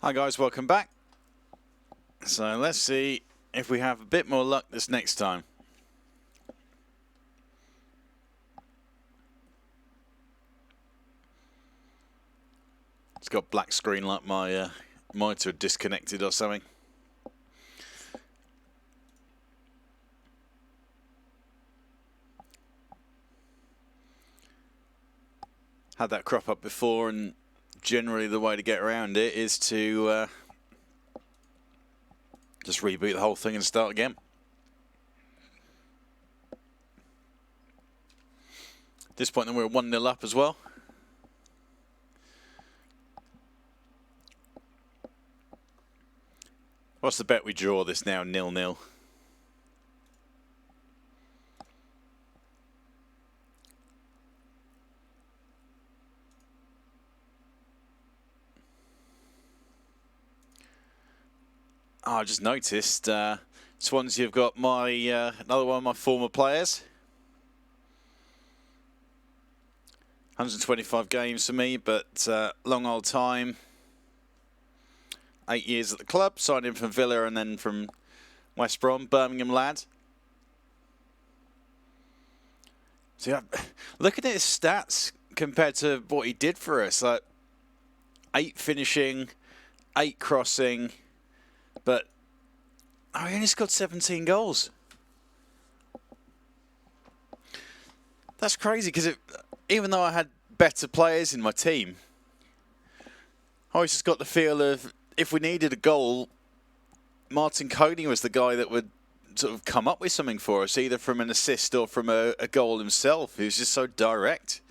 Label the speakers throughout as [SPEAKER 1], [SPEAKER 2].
[SPEAKER 1] Hi guys, welcome back. So let's see if we have a bit more luck this next time. It's got black screen like my monitor disconnected or something. Had that crop up before, and generally the way to get around it is to just reboot the whole thing and start again. At this point then we're 1-0 up as well. What's the bet we draw this now, 0-0? Oh, I just noticed Swansea have got my another one of my former players. 125 games for me, but long old time. 8 years at the club, signed in from Villa and then from West Brom, Birmingham lad. So yeah, looking at his stats compared to what he did for us, like 8 finishing, 8 crossing, but he only scored 17 goals. That's crazy because even though I had better players in my team, I always just got the feel of if we needed a goal, Martin Coney was the guy that would sort of come up with something for us, either from an assist or from a goal himself. He was just so direct.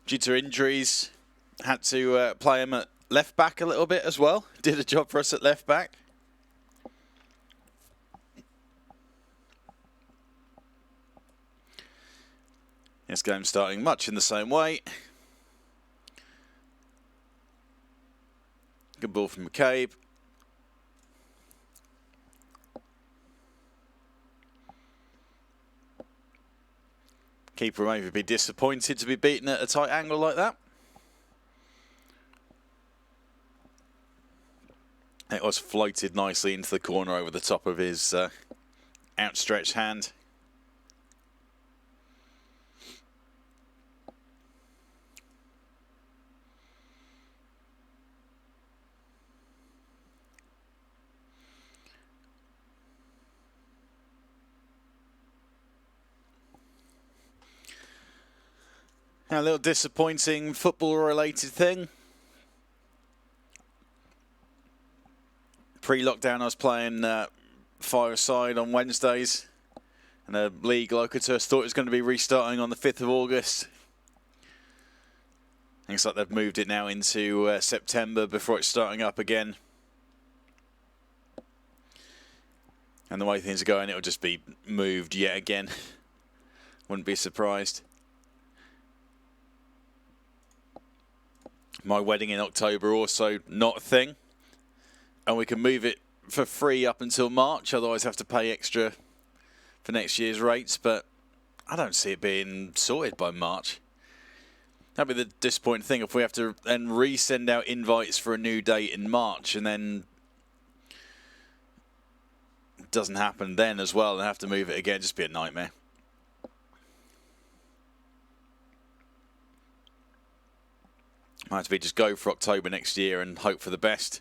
[SPEAKER 1] Due to injuries, had to play him at left back a little bit as well. Did a job for us at left back. This game starting much in the same way. Good ball from McCabe. Keeper may be disappointed to be beaten at a tight angle like that. It was floated nicely into the corner over the top of his outstretched hand. A little disappointing football-related thing. Pre-lockdown, I was playing five-a-side on Wednesdays, and the league local to us thought it was going to be restarting on the 5th of August. Looks like they've moved it now into September before it's starting up again. And the way things are going, it'll just be moved yet again. Wouldn't be surprised. My wedding in October also not a thing. And we can move it for free up until March, otherwise have to pay extra for next year's rates. But I don't see it being sorted by March. That'd be the disappointing thing if we have to then resend out invites for a new date in March and then it doesn't happen then as well and have to move it again. Just be a nightmare. Might have to be just go for October next year and hope for the best.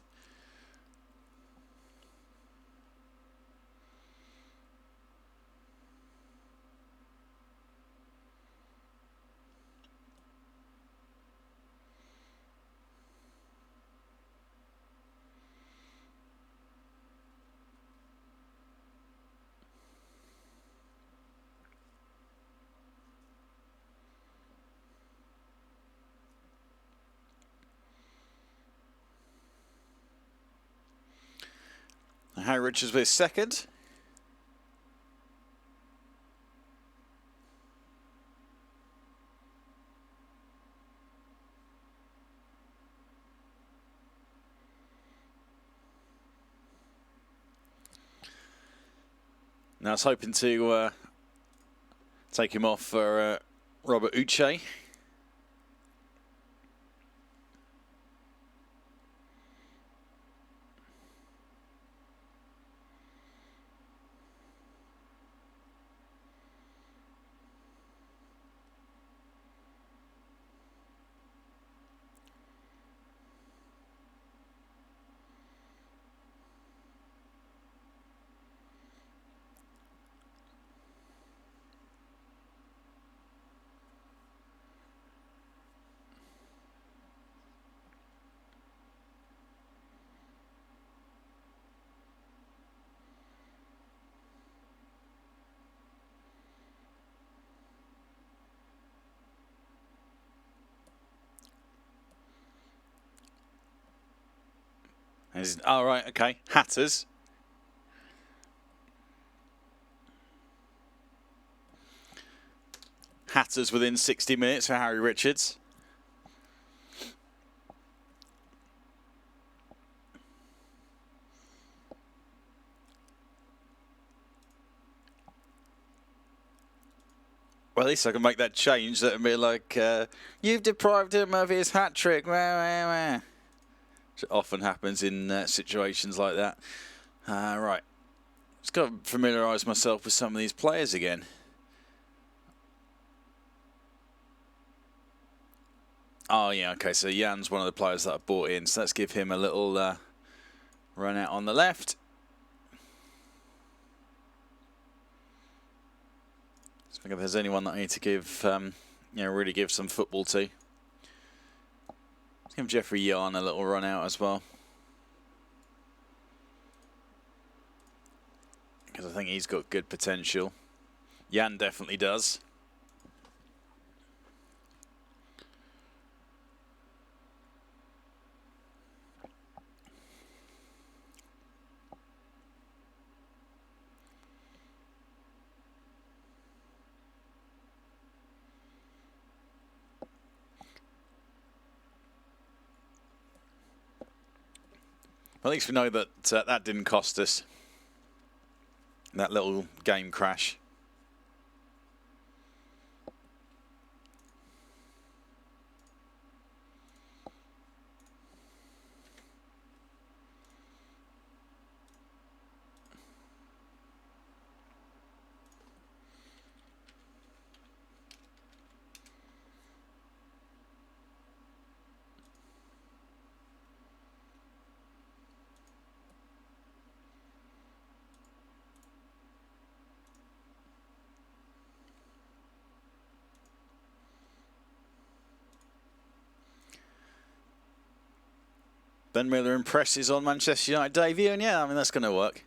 [SPEAKER 1] Harry Richards with second. Now I was hoping to Take him off for Robert Uche. All right, okay. Hatters. Hatters within 60 minutes for Harry Richards. Well, at least I can make that change. That would be like, you've deprived him of his hat-trick. Which often happens in situations like that. Right. Just got to familiarise myself with some of these players again. Oh, yeah, okay, so Jan's one of the players that I bought in. So let's give him a little run out on the left. Let's think if there's anyone that I need to give, really give some football to. Let's give Jeffrey Jan a little run out as well. Because I think he's got good potential. Jan definitely does. At least we know that that didn't cost us. That little game crash. Ben Miller impresses on Manchester United debut, and yeah, I mean, that's going to work.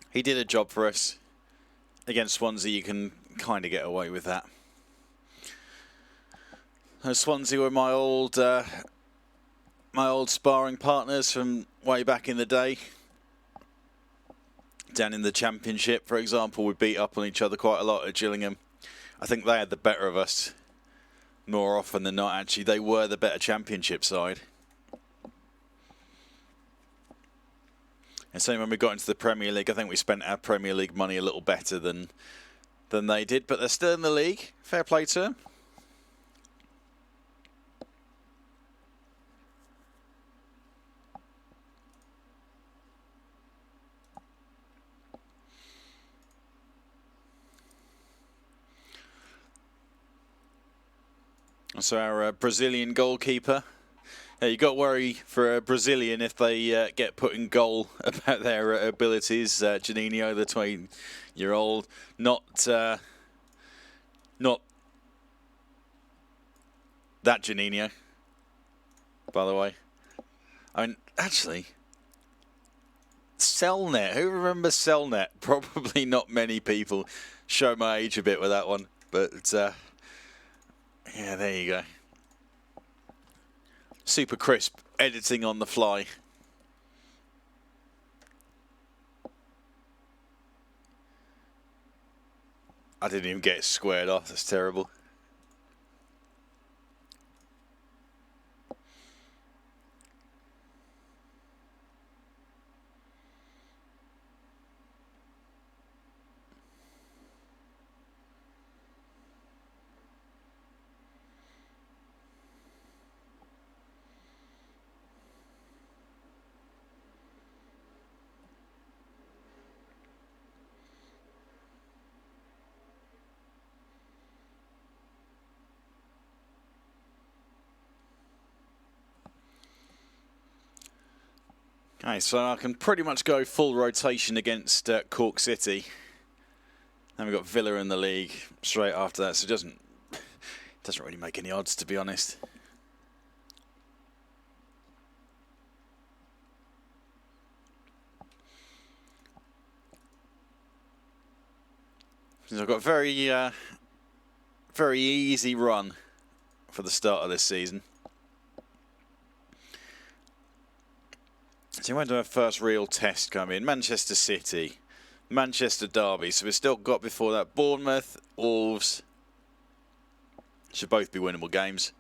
[SPEAKER 1] He did a job for us. Against Swansea, you can kind of get away with that. Swansea were my old sparring partners from way back in the day. Down in the Championship, for example, we beat up on each other quite a lot at Gillingham. I think they had the better of us more often than not, actually. They were the better Championship side. And same when we got into the Premier League, I think we spent our Premier League money a little better than they did. But they're still in the league. Fair play to them. So our Brazilian goalkeeper. You got to worry for a Brazilian if they get put in goal about their abilities. Juninho, the 20-year-old, not that Juninho, by the way. I mean, actually, Cellnet. Who remembers Cellnet? Probably not many people. Show my age a bit with that one, but yeah, there you go. Super crisp editing on the fly. I didn't even get it squared off. That's terrible. Okay, so I can pretty much go full rotation against Cork City. Then we've got Villa in the league straight after that, so it doesn't really make any odds, to be honest. So I've got a very easy run for the start of this season. So when do our first real test come in? Manchester City, Manchester Derby. So we've still got before that Bournemouth, Wolves. Should both be winnable games.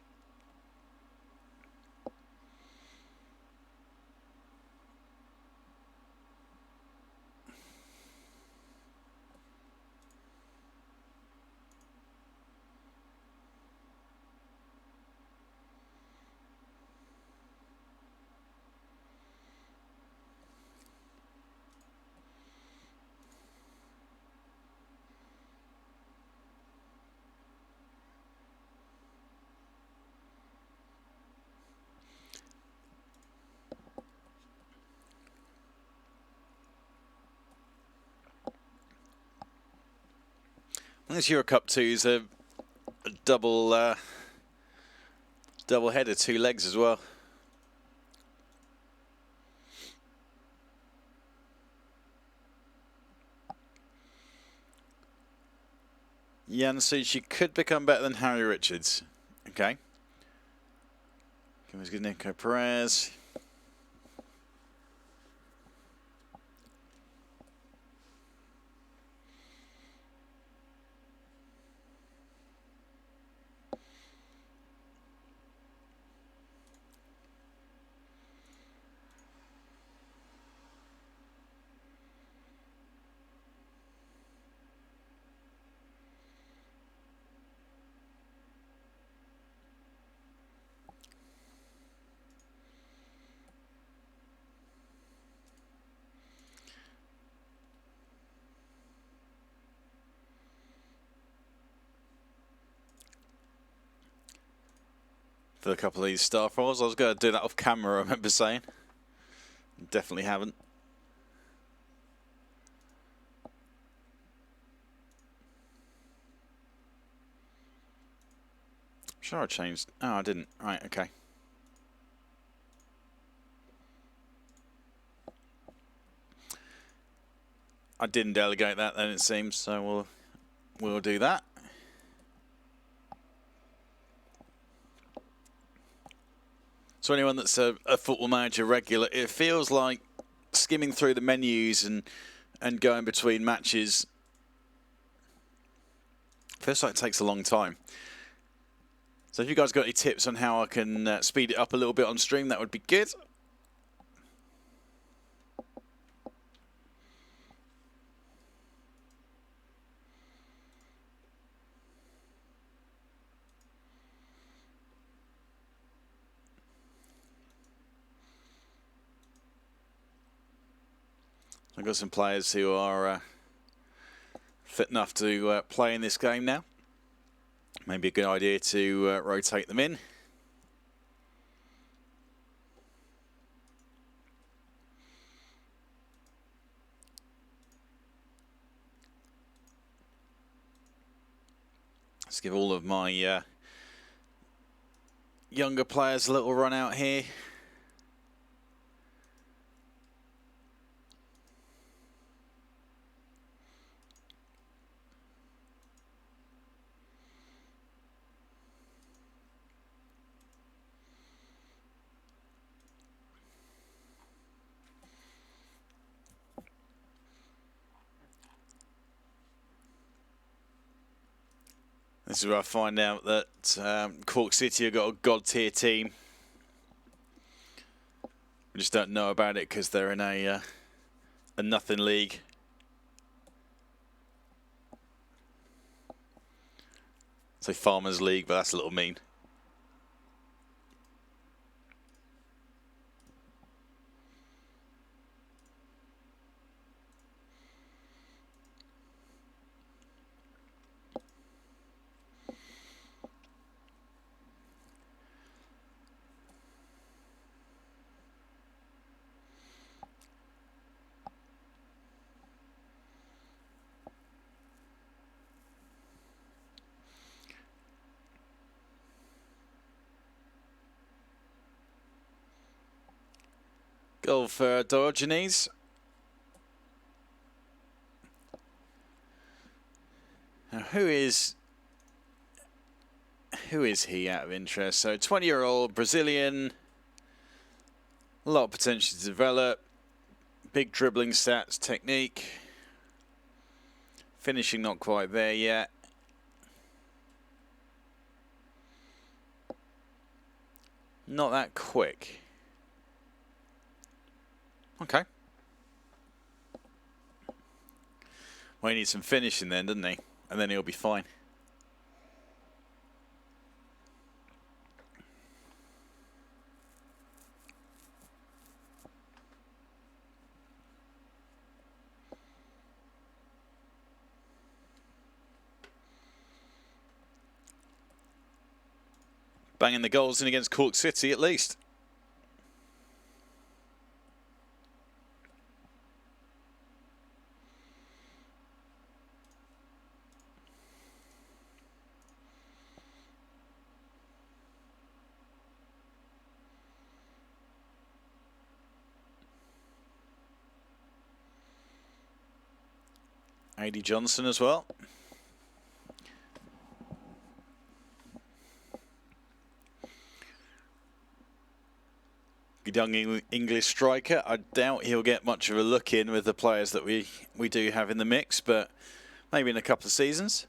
[SPEAKER 1] This Euro Cup 2 is a double header, 2 legs as well. Jan Suchi could become better than Harry Richards. Okay. Comes good Nico Perez. For a couple of these star files. I was going to do that off camera, I remember saying. Definitely haven't. Sure I changed. Oh, I didn't. Right, okay. I didn't delegate that then, it seems, so we'll do that. So anyone that's a Football Manager regular, it feels like skimming through the menus and going between matches. Feels like it takes a long time. So if you guys got any tips on how I can speed it up a little bit on stream, that would be good. I've got some players who are fit enough to play in this game now. Maybe a good idea to rotate them in. Let's give all of my younger players a little run out here. This is where I find out that Cork City have got a god tier team. We just don't know about it because they're in a nothing league. Say Farmers League, but that's a little mean. Goal for Diogenes. Now, who is he out of interest? So 20-year-old Brazilian, a lot of potential to develop, big dribbling stats, technique, finishing not quite there yet. Not that quick. Okay. Well, he needs some finishing then, doesn't he? And then he'll be fine. Banging the goals in against Cork City at least. A.D. Johnson as well. Good young English striker. I doubt he'll get much of a look in with the players that we do have in the mix, but maybe in a couple of seasons.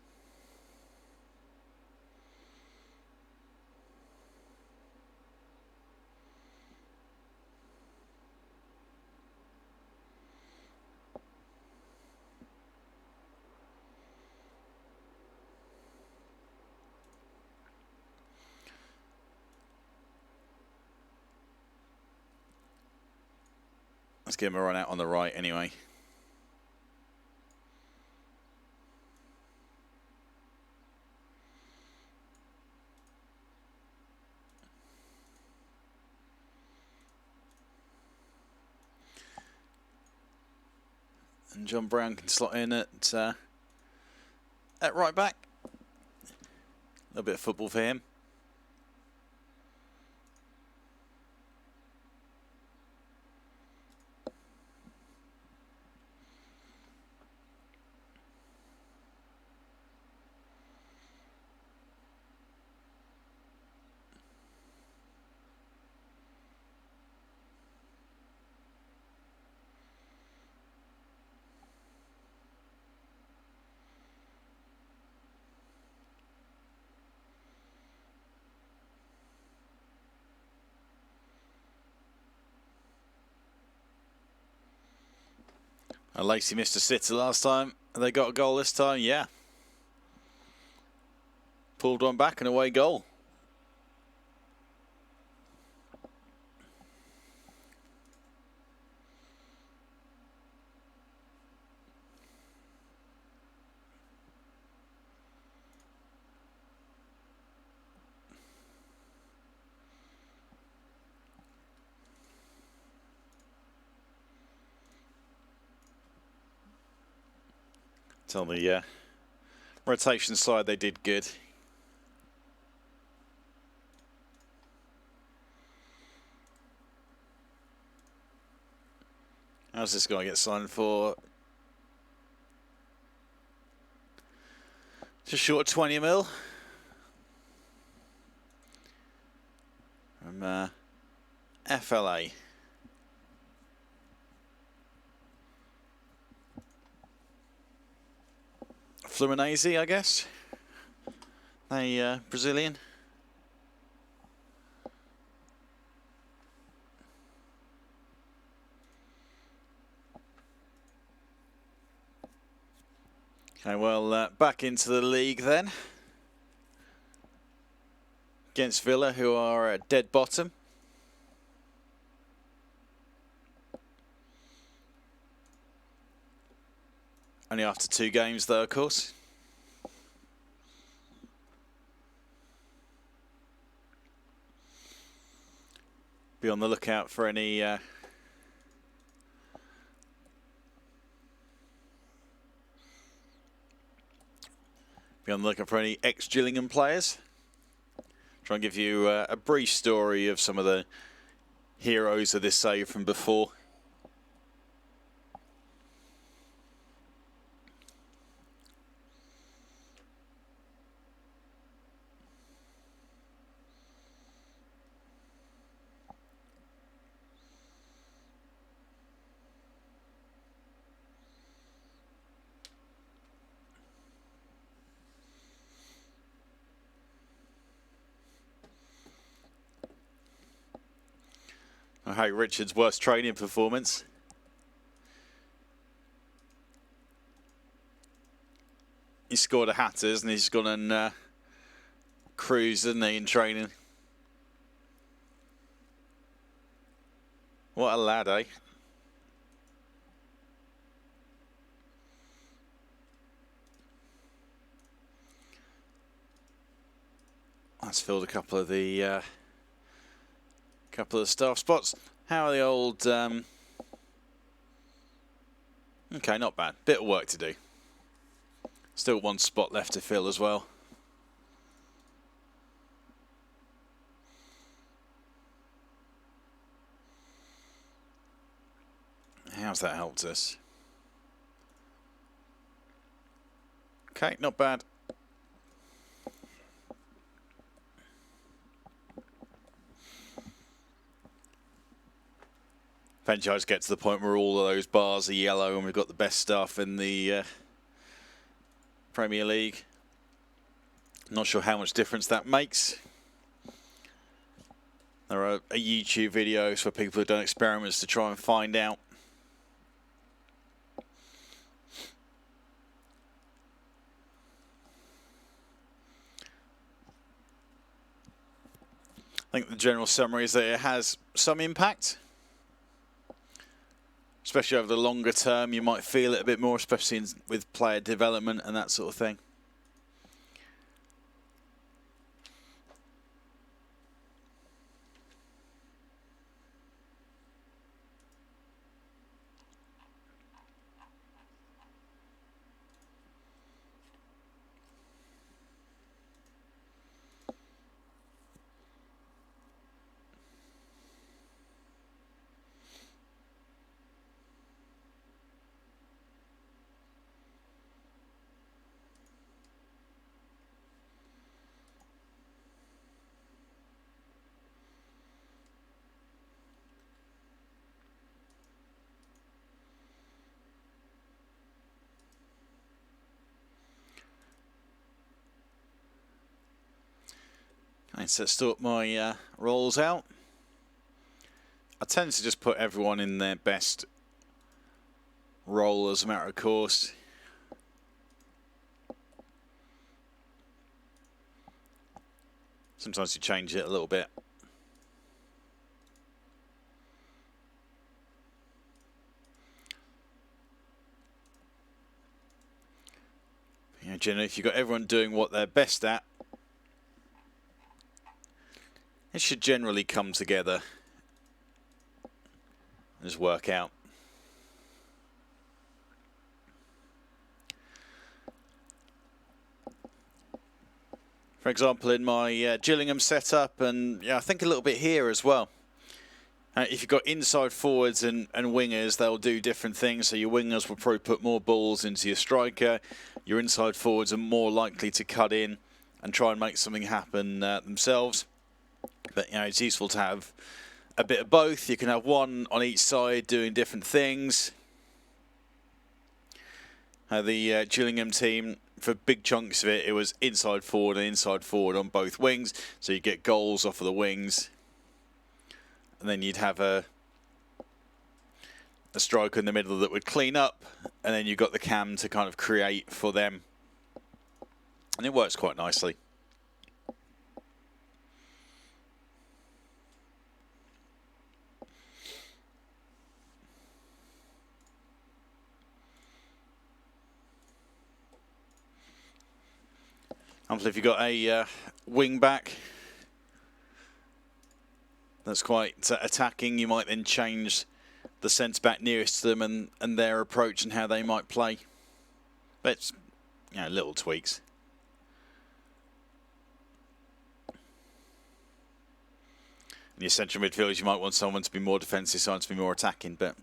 [SPEAKER 1] Let's give him a run out on the right anyway. And John Brown can slot in at right back. A little bit of football for him. Lacey missed a sitter last time. They got a goal this time, yeah. Pulled one back and away goal. On the rotation side, they did good. How's this guy get signed for? Just short of 20 mil. From FLA. Fluminense, I guess. They Brazilian. Okay, well, back into the league then. Against Villa, who are at dead bottom. Only after 2 games, though, of course. Be on the lookout for any ex-Gillingham players. Try and give you a brief story of some of the heroes of this save from before. Harry Richards' worst training performance. He scored a Hatters and he's gone and cruised, hasn't he, in training? What a lad, eh? That's filled a couple of the staff spots. How are the old? Okay, not bad. Bit of work to do. Still one spot left to fill as well. How's that helped us? Okay, not bad. Eventually I just get to the point where all of those bars are yellow and we've got the best stuff in the Premier League. Not sure how much difference that makes. There are YouTube videos for people who've done experiments to try and find out. I think the general summary is that it has some impact. Especially over the longer term, you might feel it a bit more, especially with player development and that sort of thing. Okay, so sort my rolls out. I tend to just put everyone in their best role as a matter of course. Sometimes you change it a little bit. You know, generally, if you've got everyone doing what they're best at, it should generally come together and just work out. For example, in my Gillingham setup, and yeah, I think a little bit here as well. If you've got inside forwards and wingers, they'll do different things. So your wingers will probably put more balls into your striker. Your inside forwards are more likely to cut in and try and make something happen themselves. But you know, it's useful to have a bit of both. You can have one on each side doing different things. The Gillingham team, for big chunks of it, it was inside forward and inside forward on both wings. So you get goals off of the wings. And then you'd have a striker in the middle that would clean up. And then you've got the cam to kind of create for them. And it works quite nicely. If you've got a wing back that's quite attacking, you might then change the centre back nearest to them and their approach and how they might play. But it's, you know, little tweaks. In your central midfielders, you might want someone to be more defensive, someone to be more attacking, but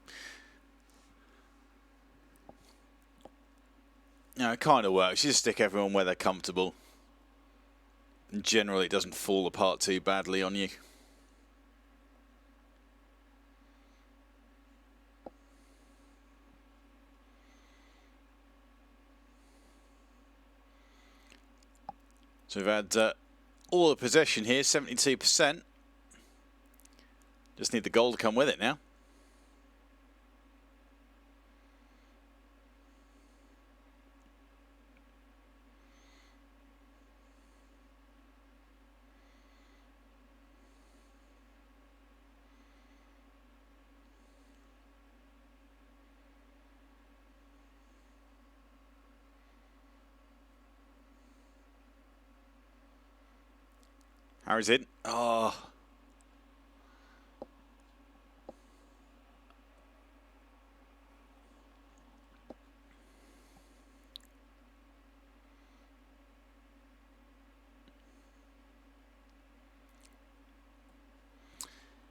[SPEAKER 1] it kind of works. You just stick everyone where they're comfortable. And generally, it doesn't fall apart too badly on you. So we've had all the possession here, 72%. Just need the goal to come with it now. Harry's in. Oh.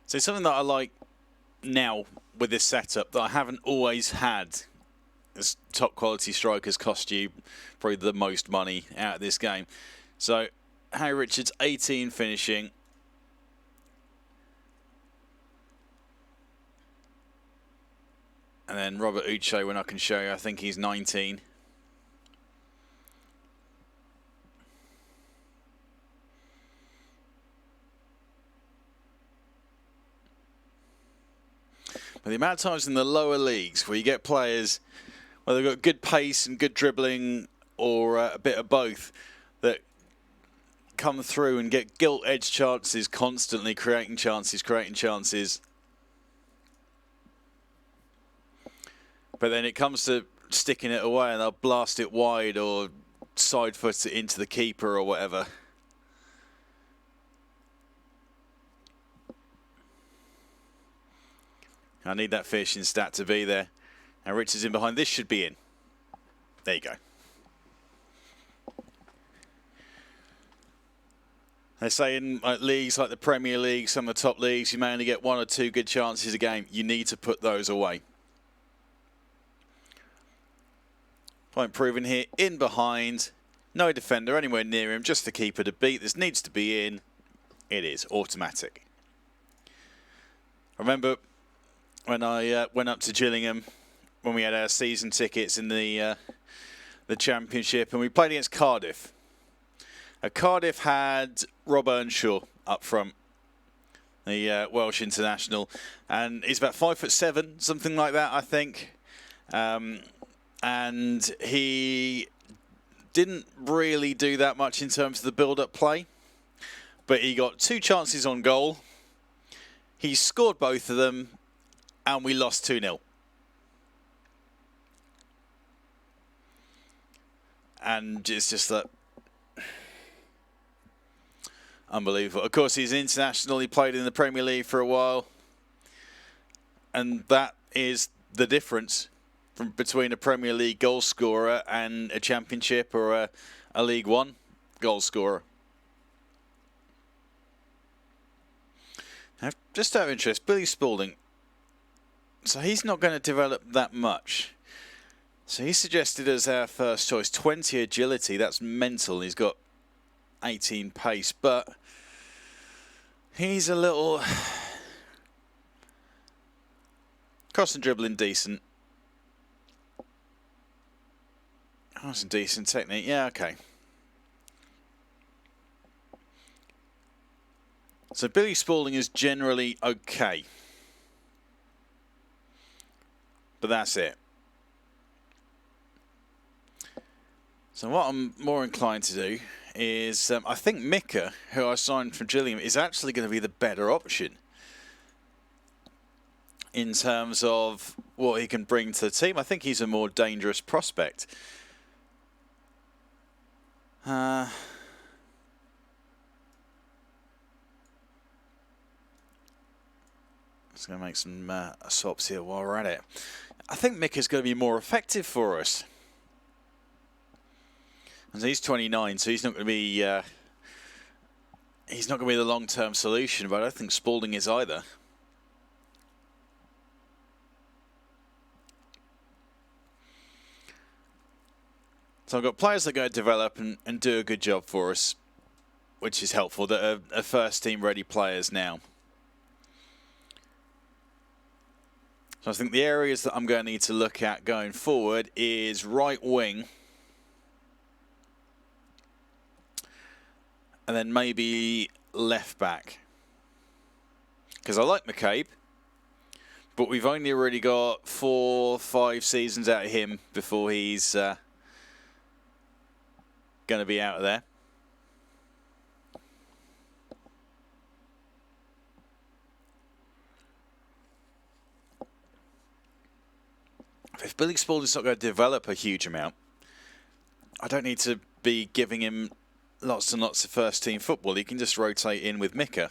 [SPEAKER 1] So something that I like now with this setup that I haven't always had, as top quality strikers cost you probably the most money out of this game. So Harry Richards, 18 finishing. And then Robert Uche, when I can show you, I think he's 19. But the amount of times in the lower leagues where you get players, well, they've got good pace and good dribbling, or a bit of both, that come through and get gilt-edged chances constantly, creating chances. But then it comes to sticking it away and they'll blast it wide or side foot it into the keeper or whatever. I need that finishing stat to be there. Now Richards in behind. This should be in. There you go. They say in leagues like the Premier League, some of the top leagues, you may only get 1 or 2 good chances a game. You need to put those away. Point proven here, in behind. No defender anywhere near him, just the keeper to beat. This needs to be in. It is automatic. I remember when I went up to Gillingham when we had our season tickets in the Championship, and we played against Cardiff. Cardiff had Rob Earnshaw up front, the Welsh international, and he's about 5'7", something like that, I think. And he didn't really do that much in terms of the build-up play, but he got 2 chances on goal. He scored both of them, and we lost 2-0. And it's just that unbelievable. Of course, he's international. He played in the Premier League for a while, and that is the difference between a Premier League goal scorer and a Championship or a League One goal scorer. Now, just out of interest, Billy Spalding, so he's not going to develop that much. So he suggested as our first choice 20 agility. That's mental. He's got 18 pace, but he's a little cross and dribbling decent. Oh, some decent technique. Yeah, okay. So Billy Spalding is generally okay, but that's it. So what I'm more inclined to do is, I think Mika, who I signed from Gillingham, is actually going to be the better option in terms of what he can bring to the team. I think he's a more dangerous prospect. Just going to make some swaps here while we're at it. I think Mika's going to be more effective for us. And he's 29, so he's not going to be he's not going to be the long-term solution, but I don't think Spalding is either. So I've got players that are going to develop and do a good job for us, which is helpful, that are first-team ready players now. So I think the areas that I'm going to need to look at going forward is right wing, and then maybe left back. Because I like McCabe, but we've only really got 4-5 seasons out of him before he's going to be out of there. If Billy Spalding's not going to develop a huge amount, I don't need to be giving him lots and lots of first-team football. He can just rotate in with Mika.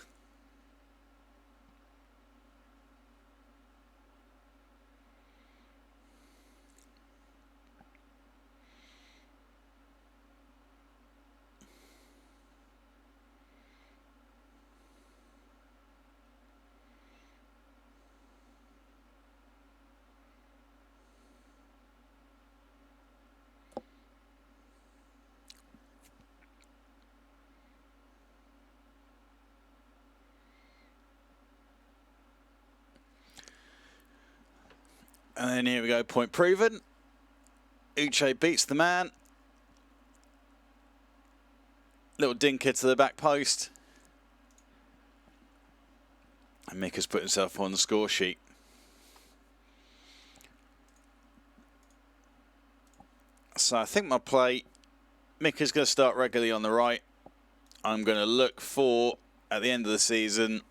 [SPEAKER 1] And then here we go, point proven. Uche beats the man. Little dinker to the back post. And Mika's put himself on the score sheet. So I think my play, Mika's going to start regularly on the right. I'm going to look for, at the end of the season,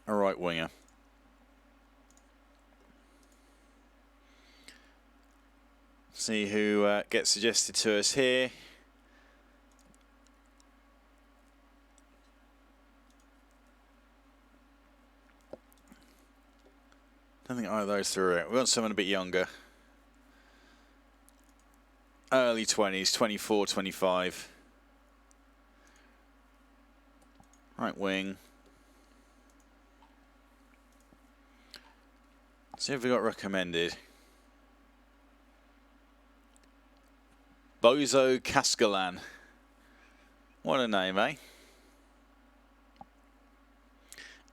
[SPEAKER 1] a right winger. See who gets suggested to us here. I don't think either of those three are out. We want someone a bit younger. Early 20s, 24, 25. Right wing. See if we got recommended. Bozo Cascalan. What a name, eh?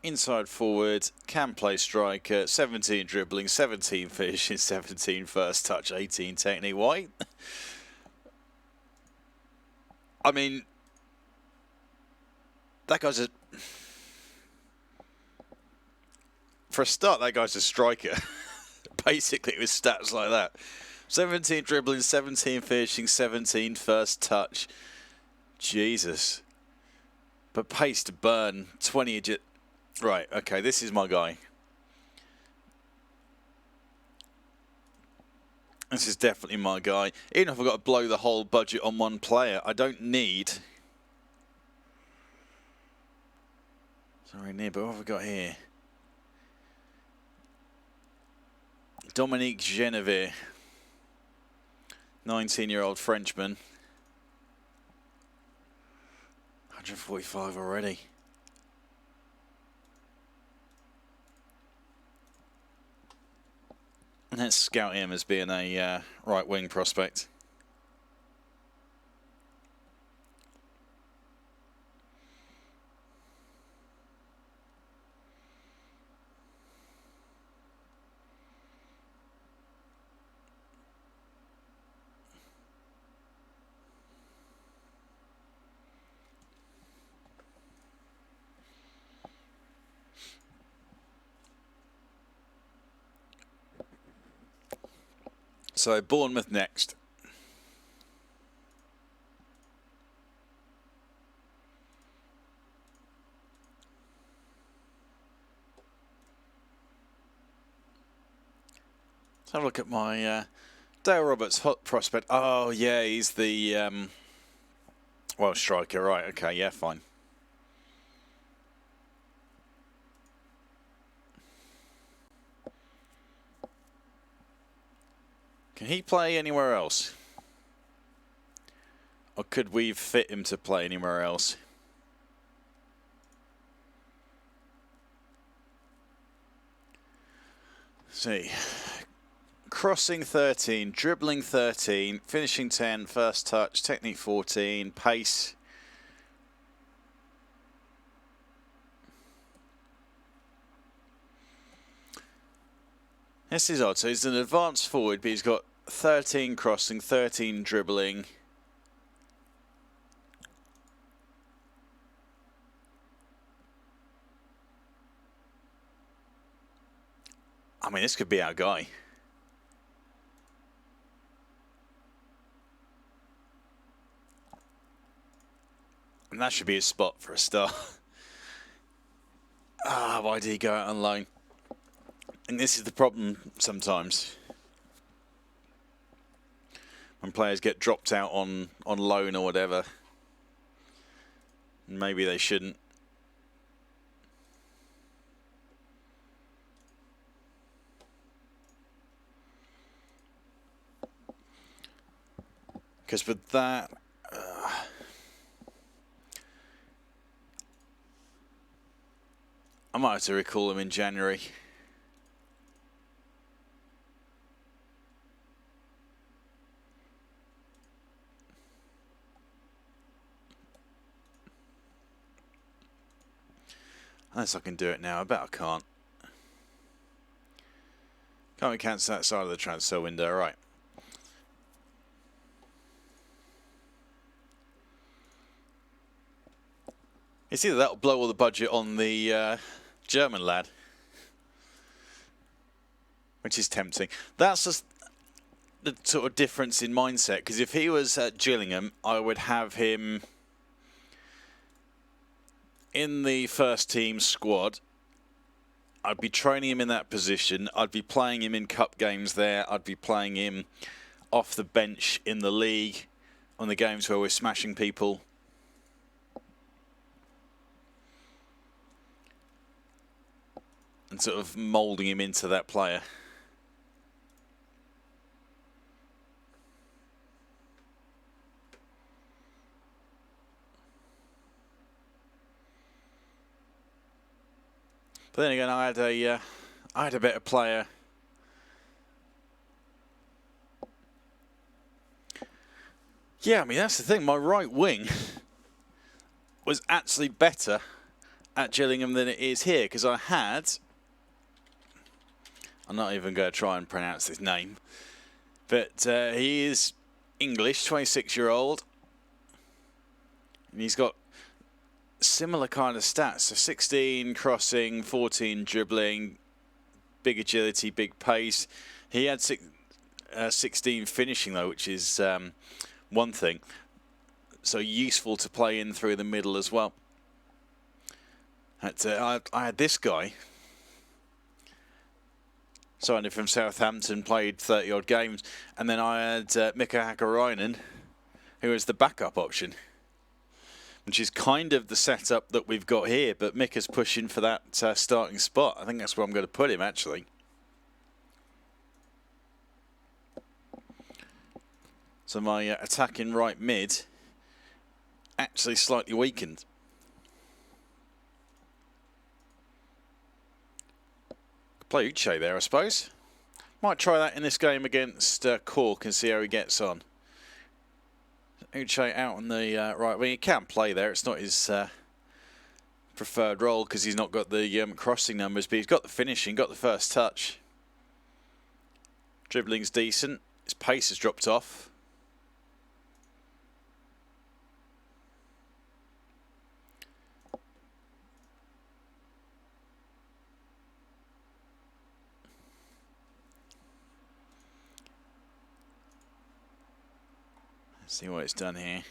[SPEAKER 1] Inside forward, can play striker, 17 dribbling, 17 finishing, 17 first touch, 18 technique. Why? I mean, that guy's a... For a start, that guy's a striker. Basically, with stats like that. 17 dribbling, 17 finishing, 17 first touch. Jesus. But pace to burn, 20... Right, okay, this is my guy. This is definitely my guy. Even if I've got to blow the whole budget on one player, I don't need... Sorry, near, but what have we got here? Dominique Genevieve. 19-year-old Frenchman. 145 already. Let's scout him as being a right wing prospect. So Bournemouth next. Let's have a look at my Dale Roberts hot prospect. Oh yeah, he's the well, striker, right? Okay, yeah, fine. Can he play anywhere else? Or could we fit him to play anywhere else? Let's see. Crossing 13, dribbling 13, finishing 10, first touch, technique 14, pace. This is odd. So he's an advanced forward, but he's got 13 crossing, 13 dribbling. I mean, this could be our guy. And that should be his spot for a start. Why did he go out on loan? And this is the problem sometimes. When players get dropped out on loan or whatever. Maybe they shouldn't. Because with that... I might have to recall him in January. Unless I can do it now. I bet I can't. Can't we cancel that side of the transfer window? Right. It's either that'll blow all the budget on the German lad, which is tempting. That's just the sort of difference in mindset, because if he was at Gillingham, I would have him in the first team squad. I'd be training him in that position. I'd be playing him in cup games there. I'd be playing him off the bench in the league on the games where we're smashing people. And sort of moulding him into that player. But then again, I had a better player. Yeah, I mean, that's the thing. My right wing was actually better at Gillingham than it is here, because I had... I'm not even going to try and pronounce his name. But he is English, 26-year-old. And he's got similar kind of stats. So 16 crossing, 14 dribbling, big agility, big pace. He had 16 finishing, though, which is one thing. So useful to play in through the middle as well. I had this guy. Signed him from Southampton, played 30-odd games. And then I had Mika Hakkarainen, who was the backup option, which is kind of the setup that we've got here. But Mika's pushing for that starting spot. I think that's where I'm going to put him, actually. So my attacking right mid actually slightly weakened. Play Uche there, I suppose. Might try that in this game against Cork and see how he gets on. Uche out on the right wing. He can play there. It's not his preferred role because he's not got the crossing numbers, but he's got the finishing, got the first touch. Dribbling's decent. His pace has dropped off. See what it's done here.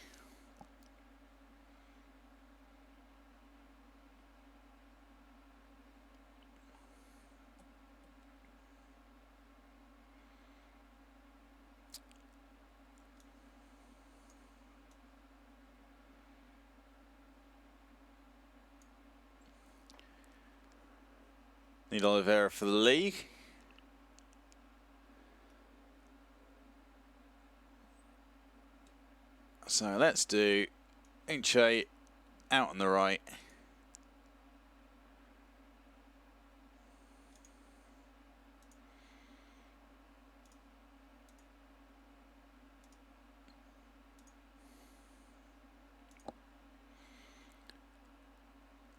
[SPEAKER 1] Need Oliveira for the league. So let's do Uche out on the right.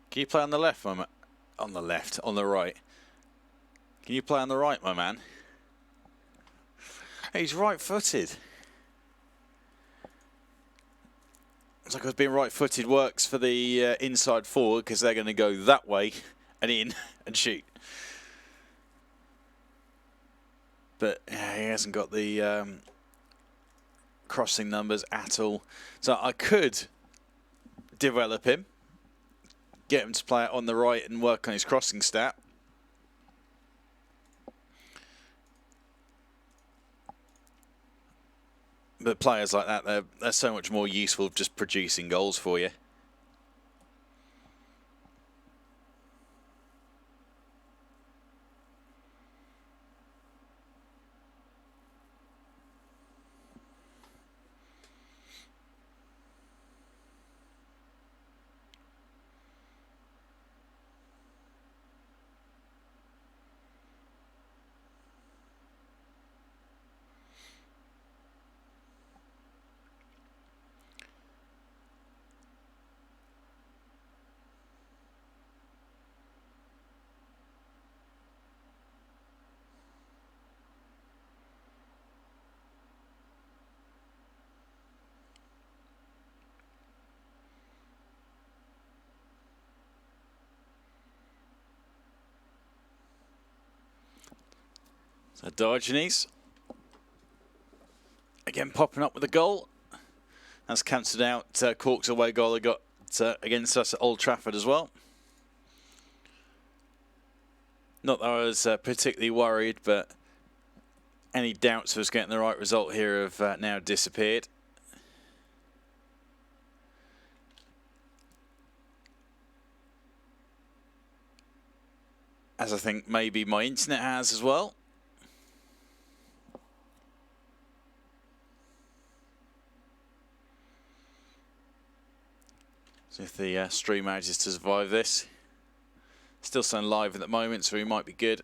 [SPEAKER 1] Can you play on the left, my man? On the left, on the right. Can you play on the right, my man? He's right-footed. It's like being right-footed works for the inside forward because they're going to go that way and in and shoot. But he hasn't got the crossing numbers at all. So I could develop him, get him to play it on the right and work on his crossing stat. But players like that, they're so much more useful just producing goals for you. So Diogenes, again popping up with a goal. That's cancelled out Cork's away goal they got against us at Old Trafford as well. Not that I was particularly worried, but any doubts of us getting the right result here have now disappeared. As I think maybe my internet has as well. So if the stream manages to survive this. Still sound live at the moment, so we might be good.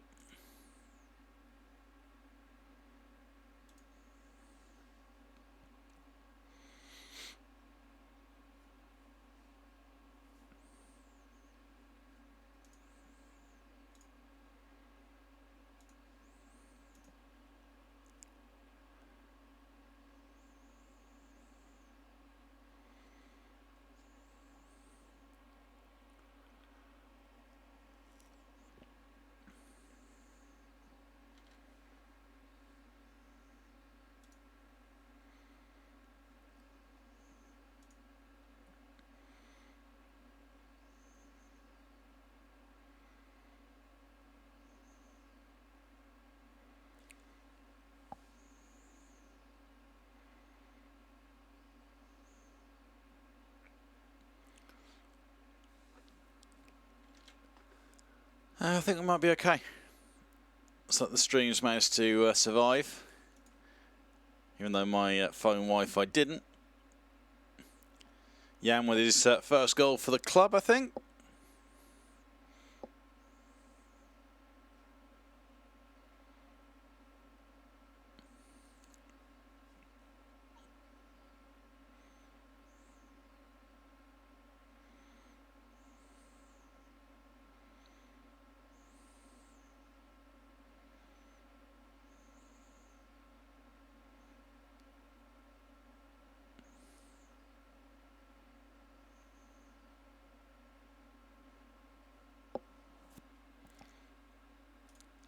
[SPEAKER 1] I think we might be okay. Looks like the stream's managed to survive, even though my phone Wi-Fi didn't. Jan with his first goal for the club, I think.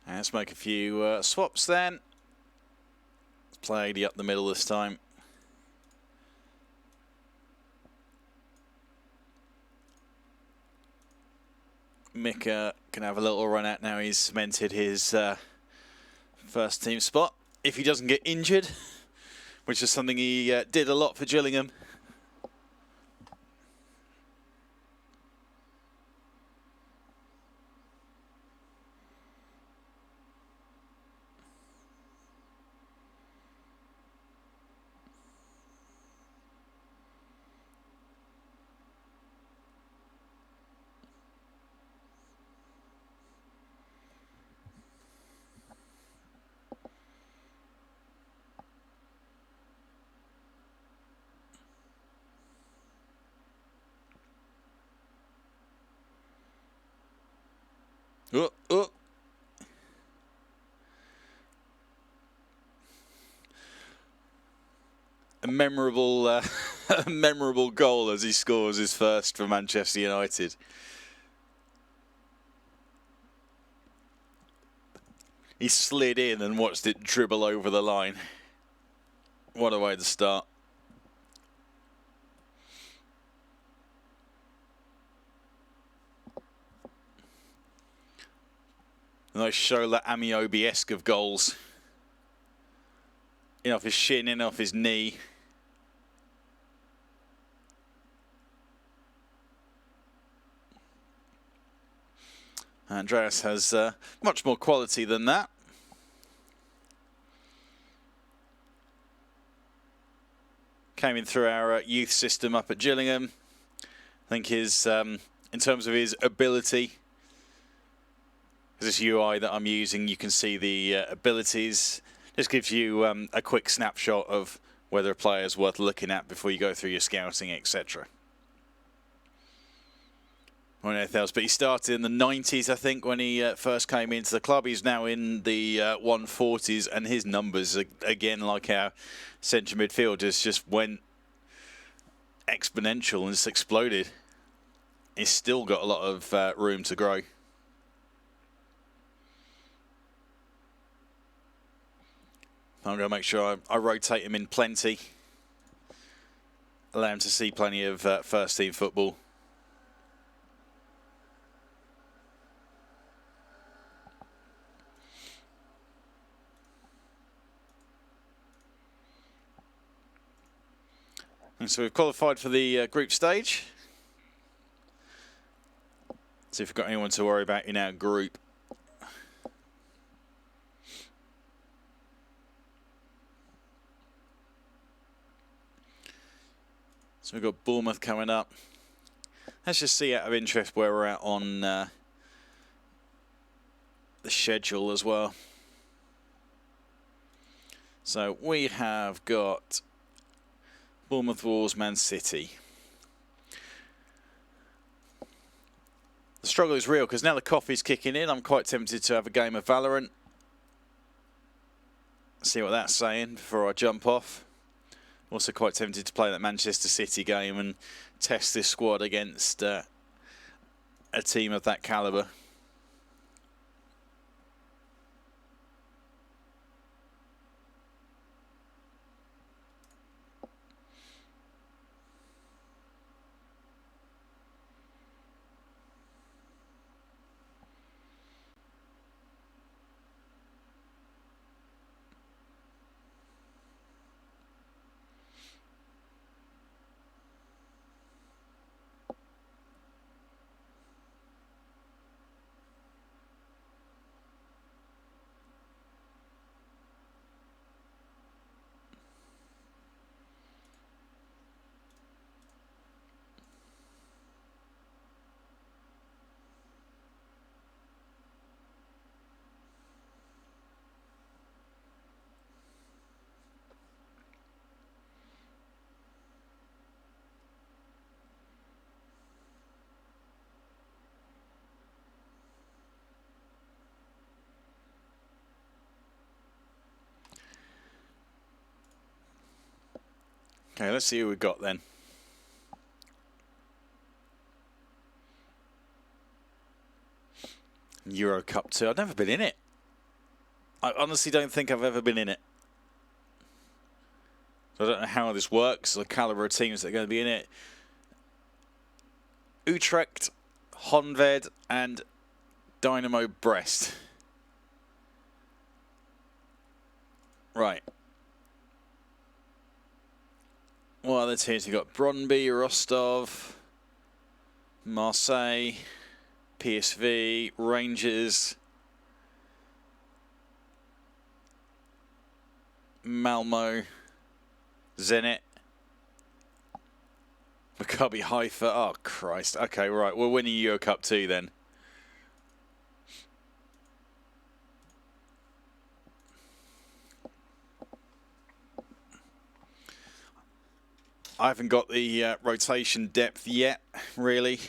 [SPEAKER 1] And let's make a few swaps then. Let's play AD up the middle this time. Mika can have a little run out now. He's cemented his first team spot. If he doesn't get injured, which is something he did a lot for Gillingham. A memorable, a memorable goal as he scores his first for Manchester United. He slid in and watched it dribble over the line. What a way to start. Nice Shola Amiobi-esque of goals. In off his shin, in off his knee. Andreas has much more quality than that. Came in through our youth system up at Gillingham. I think his, in terms of his ability, this UI that I'm using, you can see the abilities. Just gives you a quick snapshot of whether a player is worth looking at before you go through your scouting, etc. Or anything else. But he started in the 90s, I think, when he first came into the club. He's now in the 140s, and his numbers, again, like our central midfielders, just went exponential and just exploded. He's still got a lot of room to grow. I'm going to make sure I rotate him in plenty. Allow him to see plenty of first team football. And so we've qualified for the group stage. See if we've got anyone to worry about in our group. So we've got Bournemouth coming up. Let's just see out of interest where we're at on the schedule as well. So we have got Bournemouth, Wolves, Man City. The struggle is real because now the coffee's kicking in. I'm quite tempted to have a game of Valorant. See what that's saying before I jump off. Also quite tempted to play that Manchester City game and test this squad against a team of that calibre. Okay, let's see who we've got then. Euro Cup 2. I've never been in it. I honestly don't think I've ever been in it. So I don't know how this works, the calibre of teams that are going to be in it. Utrecht, Honved and Dynamo Brest. Right. What other teams? You've got Brøndby, Rostov, Marseille, PSV, Rangers, Malmo, Zenit, Maccabi Haifa. Oh, Christ. Okay, right. We're winning Euro Cup 2 then. I haven't got the rotation depth yet, really.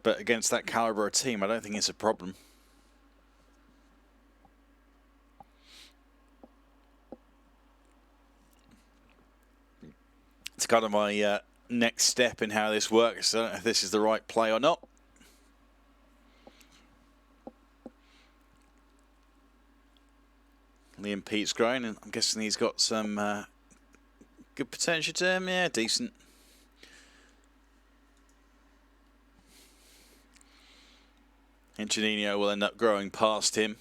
[SPEAKER 1] But against that calibre of team, I don't think it's a problem. It's kind of my next step in how this works. I don't know if this is the right play or not. Liam Peate's growing, and I'm guessing he's got some good potential to him. Yeah, decent. And Juninho will end up growing past him.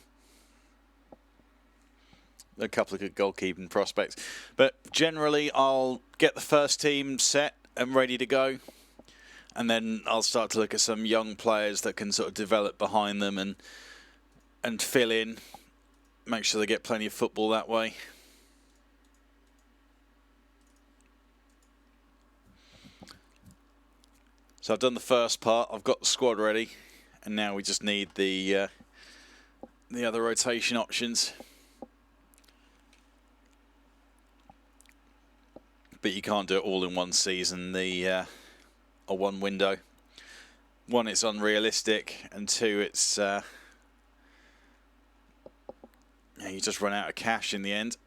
[SPEAKER 1] A couple of good goalkeeping prospects. But generally, I'll get the first team set and ready to go. And then I'll start to look at some young players that can sort of develop behind them and fill in. Make sure they get plenty of football that way. So I've done the first part. I've got the squad ready. And now we just need the other rotation options. But you can't do it all in one season, or one window. One, it's unrealistic, and two, it's you just run out of cash in the end.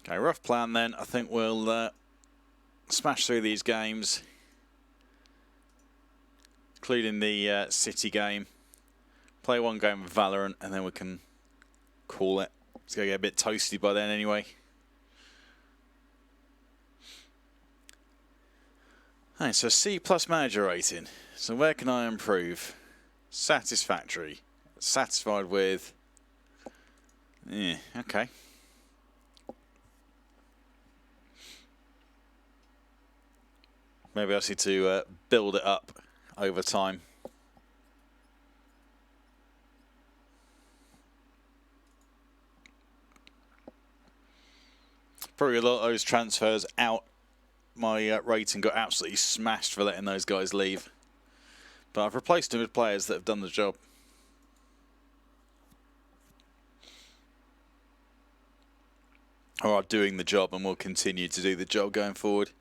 [SPEAKER 1] Okay, rough plan then. I think we'll smash through these games, including the City game. Play one game of Valorant, and then we can call it. It's going to get a bit toasty by then anyway. Alright, so C+ manager rating. So where can I improve? Satisfactory. Satisfied with... Yeah, okay. Maybe I need to build it up over time. Probably a lot of those transfers out. My rating got absolutely smashed for letting those guys leave. But I've replaced them with players that have done the job. Or are doing the job and will continue to do the job going forward.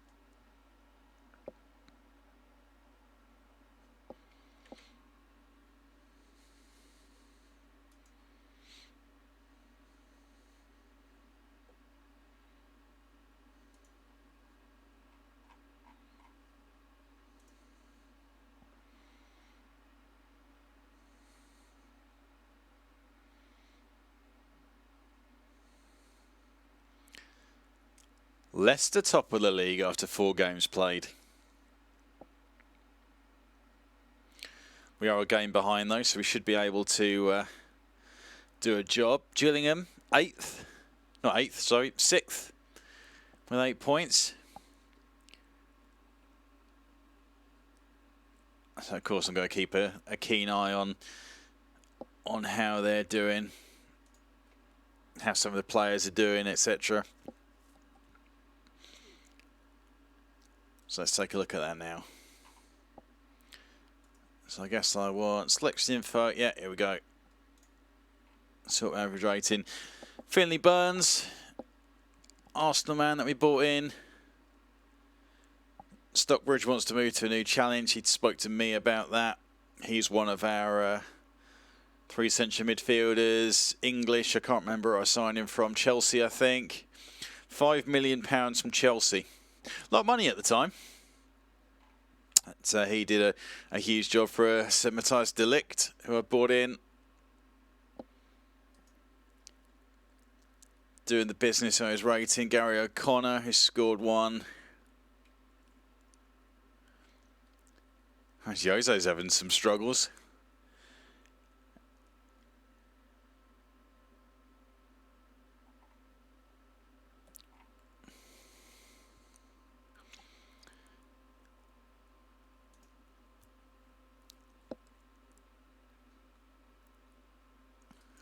[SPEAKER 1] Leicester top of the league after 4 games played. We are a game behind though, so we should be able to do a job. Gillingham, 8th. Not 8th, sorry, 6th. With 8 points. So of course I'm going to keep a keen eye on how they're doing. How some of the players are doing, etc. So let's take a look at that now. So I guess I want selection info. Yeah, here we go. Sort of average rating. Finley Burns, Arsenal man that we bought in. Stockbridge wants to move to a new challenge. He spoke to me about that. He's one of our 3 central midfielders. English, I can't remember where I signed him from. Chelsea, I think. £5 million from Chelsea. A lot of money at the time. But, he did a huge job for Matthijs de Ligt, who I brought in. Doing the business on his rating. Gary O'Connor, who scored 1. Jose's having some struggles.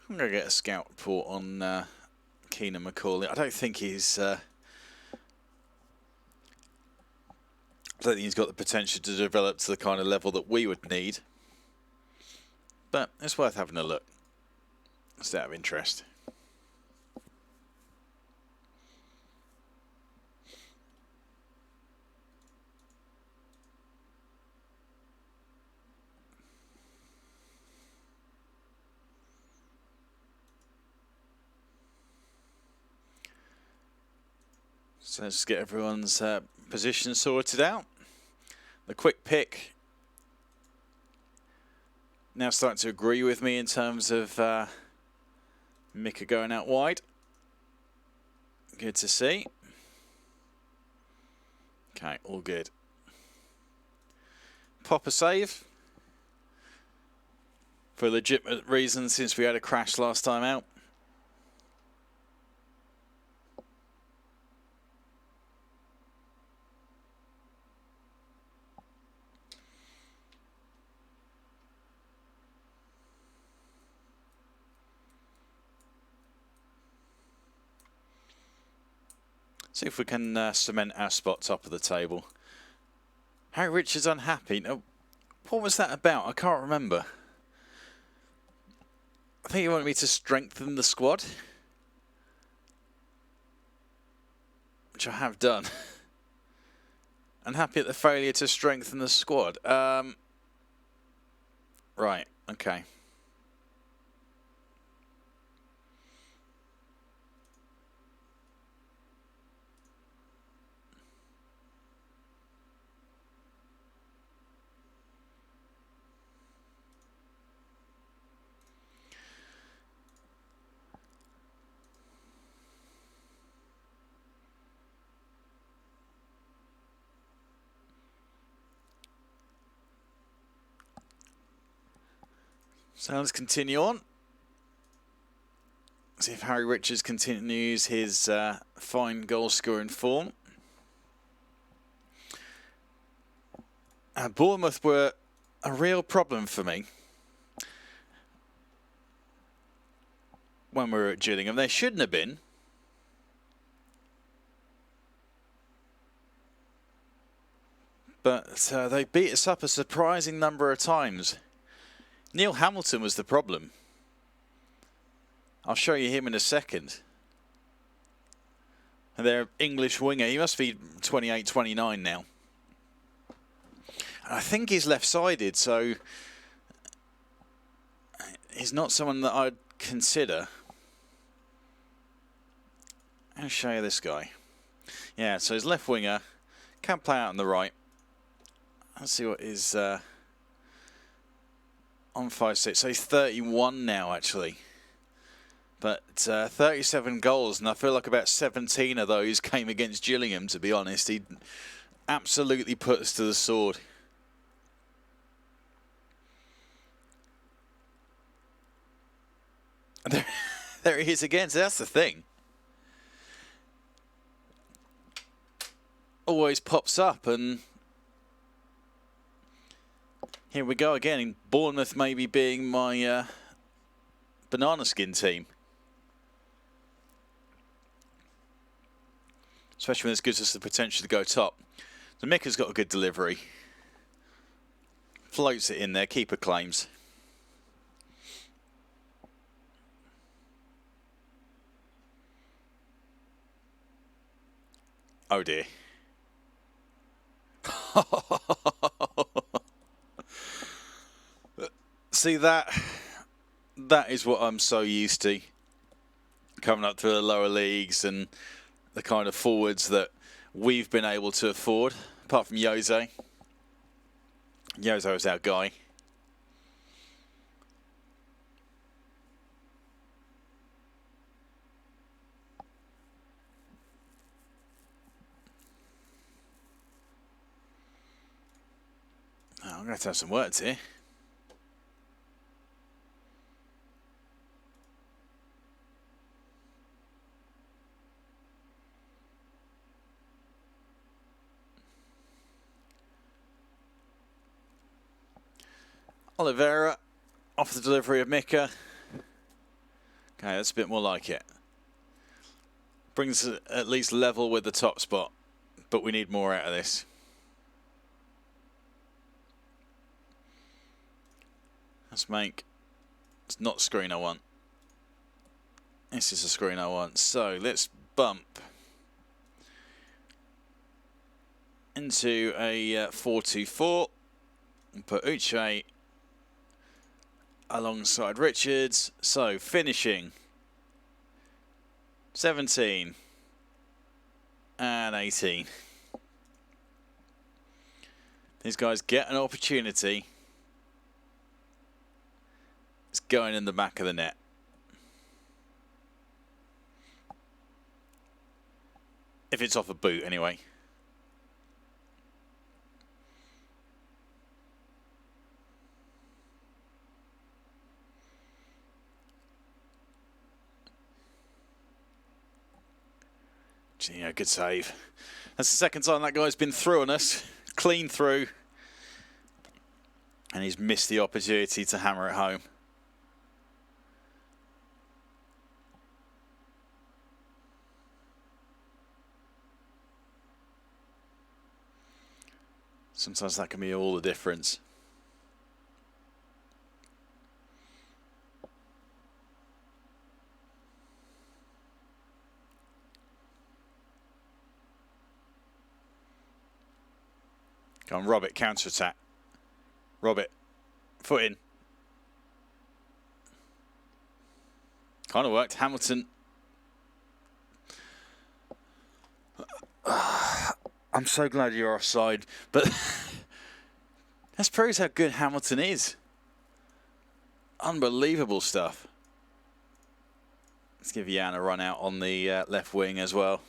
[SPEAKER 1] I'm going to get a scout report on Keenan McCauley. I don't think he's got the potential to develop to the kind of level that we would need. But it's worth having a look. It's out of interest. So let's get everyone's position sorted out. The quick pick now starting to agree with me in terms of Mika going out wide. Good to see. Okay, all good. Pop a save for legitimate reasons since we had a crash last time out. See if we can cement our spot top of the table. Harry Richards unhappy. No, what was that about? I can't remember. I think he wanted me to strengthen the squad, which I have done. Unhappy at the failure to strengthen the squad. Right, okay. So let's continue on. See if Harry Richards continues his fine goal scoring form. Bournemouth were a real problem for me when we were at Gillingham. They shouldn't have been. But they beat us up a surprising number of times. Neil Hamilton was the problem. I'll show you him in a second. And their English winger, he must be 28, 29 now. I think he's left-sided, so he's not someone that I'd consider. I'll show you this guy. Yeah, so he's left winger, can play out on the right. Let's see what his on 5-6. So he's 31 now, actually. But 37 goals, and I feel like about 17 of those came against Gillingham, to be honest. He absolutely put us to the sword. There he is again, so that's the thing. Always pops up, and here we go again, in Bournemouth maybe being my banana skin team. Especially when this gives us the potential to go top. So Mika's got a good delivery. Floats it in there, keeper claims. Oh dear. See, that is what I'm so used to coming up through the lower leagues and the kind of forwards that we've been able to afford, apart from Jose. Jose was our guy. Oh, I'm going to have some words here. Oliveira off the delivery of Mika. Okay, that's a bit more like it. Brings us at least level with the top spot, but we need more out of this. Let's make... It's not screen I want. This is the screen I want. So let's bump into a 4-2-4 and put Uche alongside Richards. So finishing 17 and 18. These guys get an opportunity. It's going in the back of the net. If it's off a boot, anyway. Yeah, good save. That's the second time that guy's been through on us. Clean through. And he's missed the opportunity to hammer it home. Sometimes that can be all the difference. Go on, Robert, counter-attack. Robert, foot in. Kind of worked. Hamilton. I'm so glad you're offside, but this proves how good Hamilton is. Unbelievable stuff. Let's give Jan a run out on the left wing as well.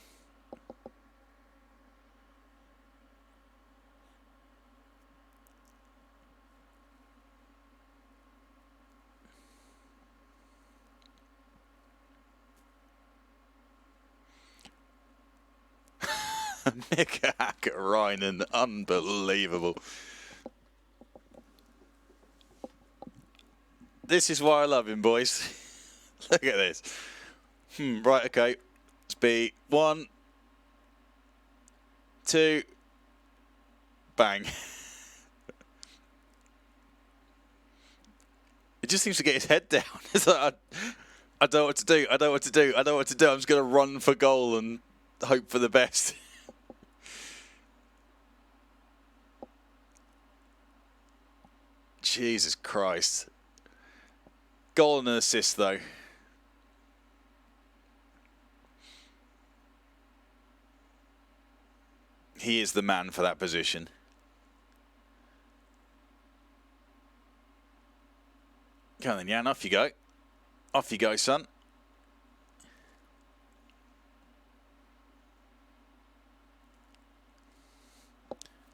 [SPEAKER 1] Mika Hakkarainen, unbelievable. This is why I love him, boys. Look at this. Right, okay. Let's be 1, 2, bang. It just seems to get his head down. It's like, I don't know what to do. I don't know what to do. I don't know what to do. I'm just going to run for goal and hope for the best. Jesus Christ. Goal and an assist, though. He is the man for that position. Come on then, Jan, off you go. Off you go, son.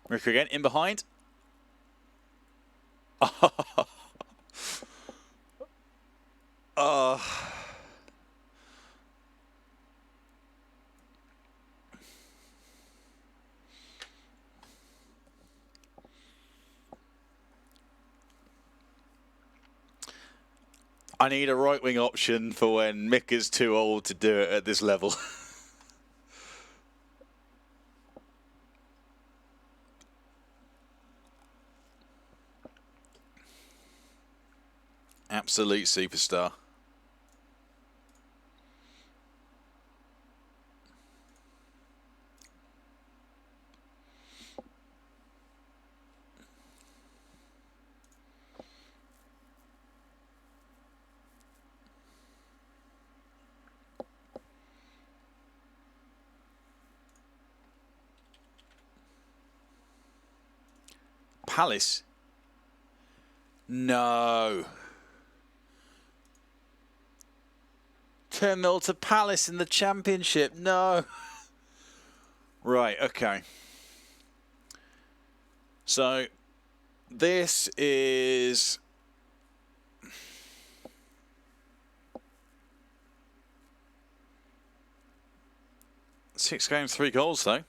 [SPEAKER 1] Rick again, in behind. I need a right wing option for when Mick is too old to do it at this level. Absolute superstar. Palace? No. 10 mil to Palace in the Championship. No. Right, okay. So, this is... Six games, 3 goals, though.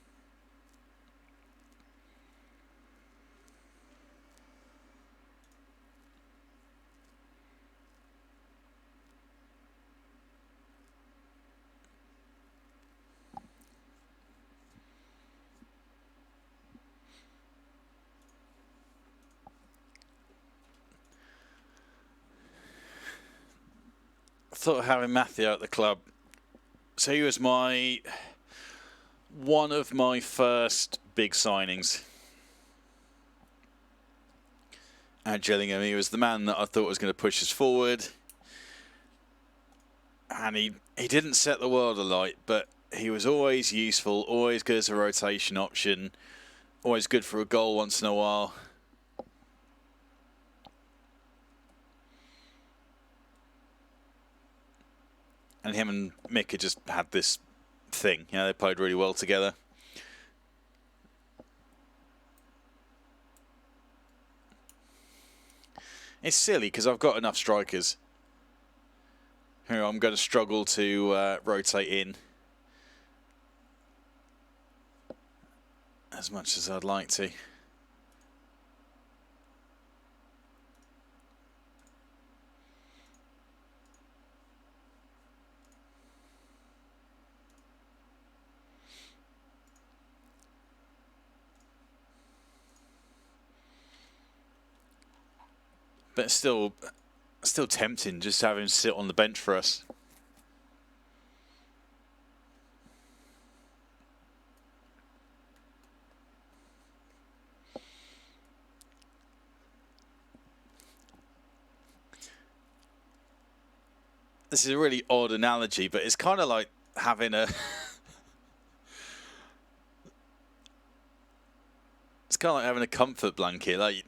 [SPEAKER 1] thought of having Matthew at the club. So he was one of my first big signings at Gillingham. He was the man that I thought was going to push us forward. And he didn't set the world alight, but he was always useful, always good as a rotation option, always good for a goal once in a while. And him and Mick had just had this thing. You know, they played really well together. It's silly because I've got enough strikers who I'm going to struggle to rotate in as much as I'd like to. But still tempting just to have him sit on the bench for us. This is a really odd analogy, but it's kind of like having a... it's kind of like having a comfort blanket. Like,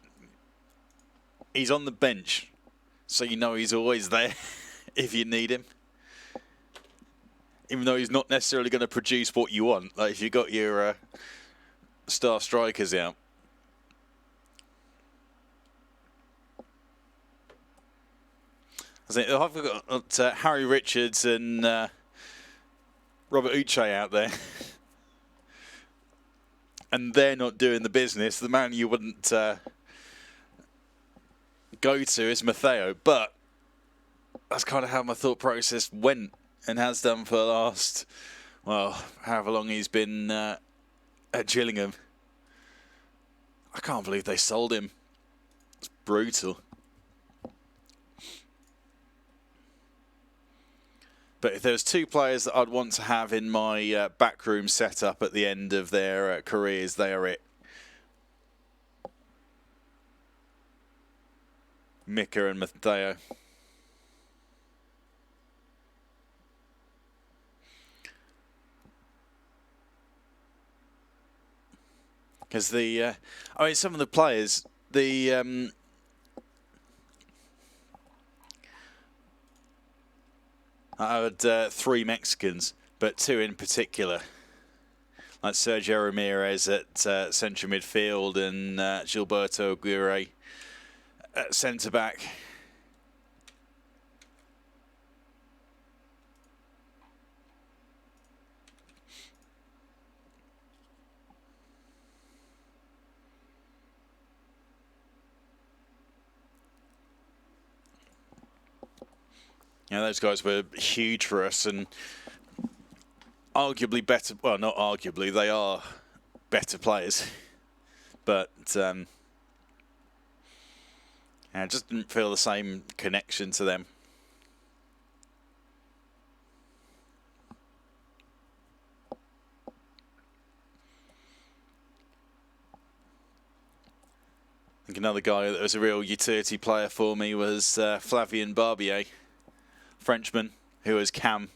[SPEAKER 1] he's on the bench, so you know he's always there if you need him. Even though he's not necessarily going to produce what you want. Like if you got your star strikers out. I think I've got Harry Richards and Robert Uche out there. And they're not doing the business. The man you wouldn't go to is Matteo. But that's kind of how my thought process went and has done for the last, well, however long he's been at Gillingham. I can't believe they sold him. It's brutal. But if there was two players that I'd want to have in my backroom setup at the end of their careers, they are it. Mika and Matteo. Because I mean, some of the players, I had 3 Mexicans, but 2 in particular, like Sergio Ramirez at central midfield and Gilberto Aguirre at centre back. You know, those guys were huge for us and arguably better. Well, not arguably, they are better players. But I just didn't feel the same connection to them. I think another guy that was a real utility player for me was Flavien Barbier. Frenchman who was cam,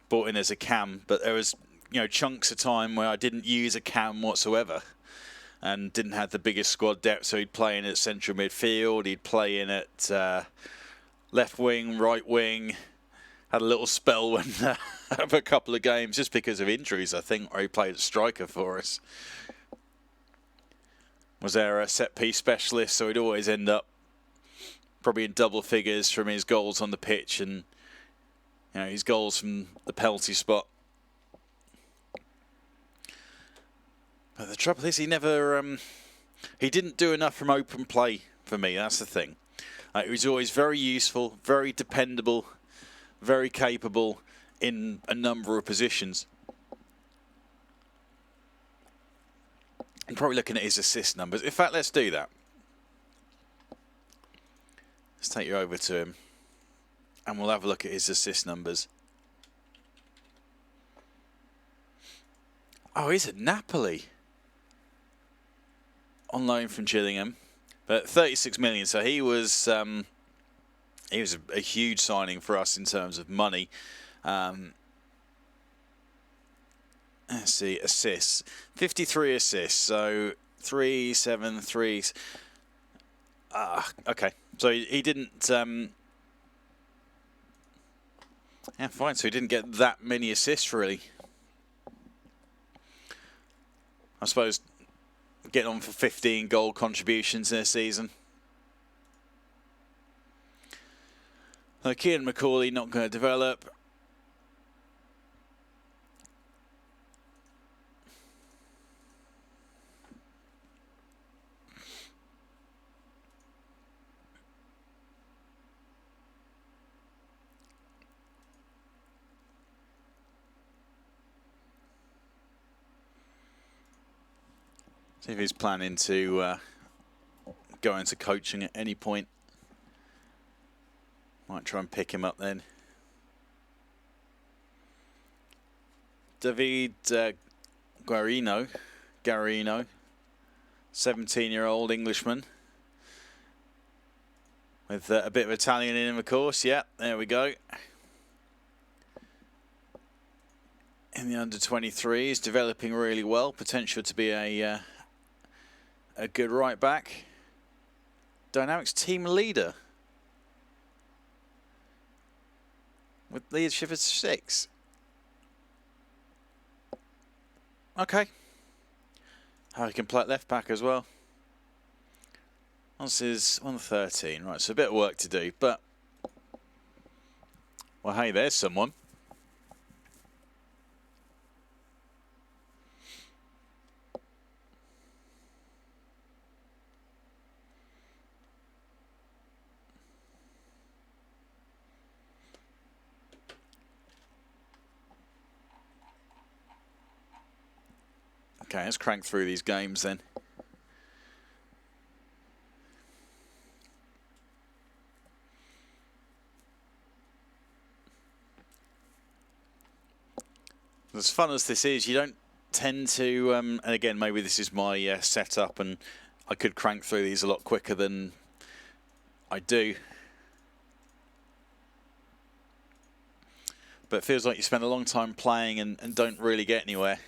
[SPEAKER 1] brought in as a cam, but there was, you know, chunks of time where I didn't use a cam whatsoever and didn't have the biggest squad depth, so he'd play in at central midfield, he'd play in at left wing, right wing, had a little spell when of a couple of games just because of injuries, I think, where he played at striker for us. Was there a set piece specialist, so he'd always end up probably in double figures from his goals on the pitch and, you know, his goals from the penalty spot. But the trouble is, he never, he didn't do enough from open play for me. That's the thing. He was always very useful, very dependable, very capable in a number of positions. I'm probably looking at his assist numbers. In fact, let's do that. Let's take you over to him. And we'll have a look at his assist numbers. Oh, he's at Napoli. On loan from Gillingham. But 36 million, so he was a huge signing for us in terms of money. Let's see, assists. 53 assists, so 3, 7, 3. Okay, so he didn't... yeah, fine, so he didn't get that many assists, really. I suppose getting on for 15 goal contributions in a season. Kieran McCauley not going to develop. See if he's planning to go into coaching at any point. Might try and pick him up then. David Guarino, 17-year-old Englishman. With a bit of Italian in him, of course. Yeah, there we go. In the under-23s, developing really well. Potential to be a good right back. Dynamics team leader. With leadership at 6. Okay. Oh, he can play at left back as well. This is 113. Right, so a bit of work to do, but... well, hey, there's someone. Okay, let's crank through these games then. As fun as this is, you don't tend to, and again, maybe this is my setup and I could crank through these a lot quicker than I do. But it feels like you spend a long time playing and don't really get anywhere.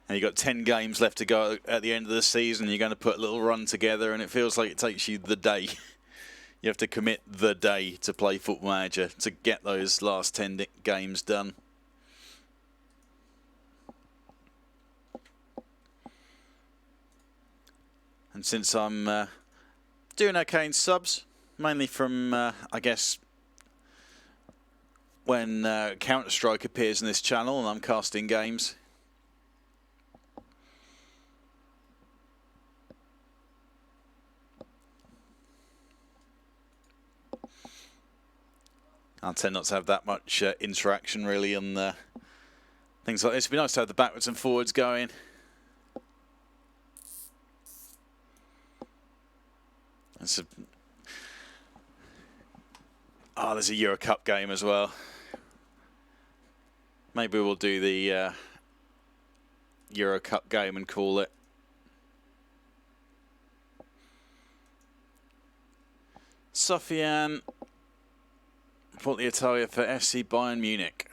[SPEAKER 1] And you've got 10 games left to go at the end of the season. You're going to put a little run together, and it feels like it takes you the day. You have to commit the day to play Football Manager to get those last 10 games done. And since I'm doing okay in subs, mainly from, I guess, when Counter-Strike appears in this channel and I'm casting games. I tend not to have that much interaction really on things like this. It'd be nice to have the backwards and forwards going. There's a Euro Cup game as well. Maybe we'll do the Euro Cup game and call it. Sofiane Italia for FC Bayern Munich.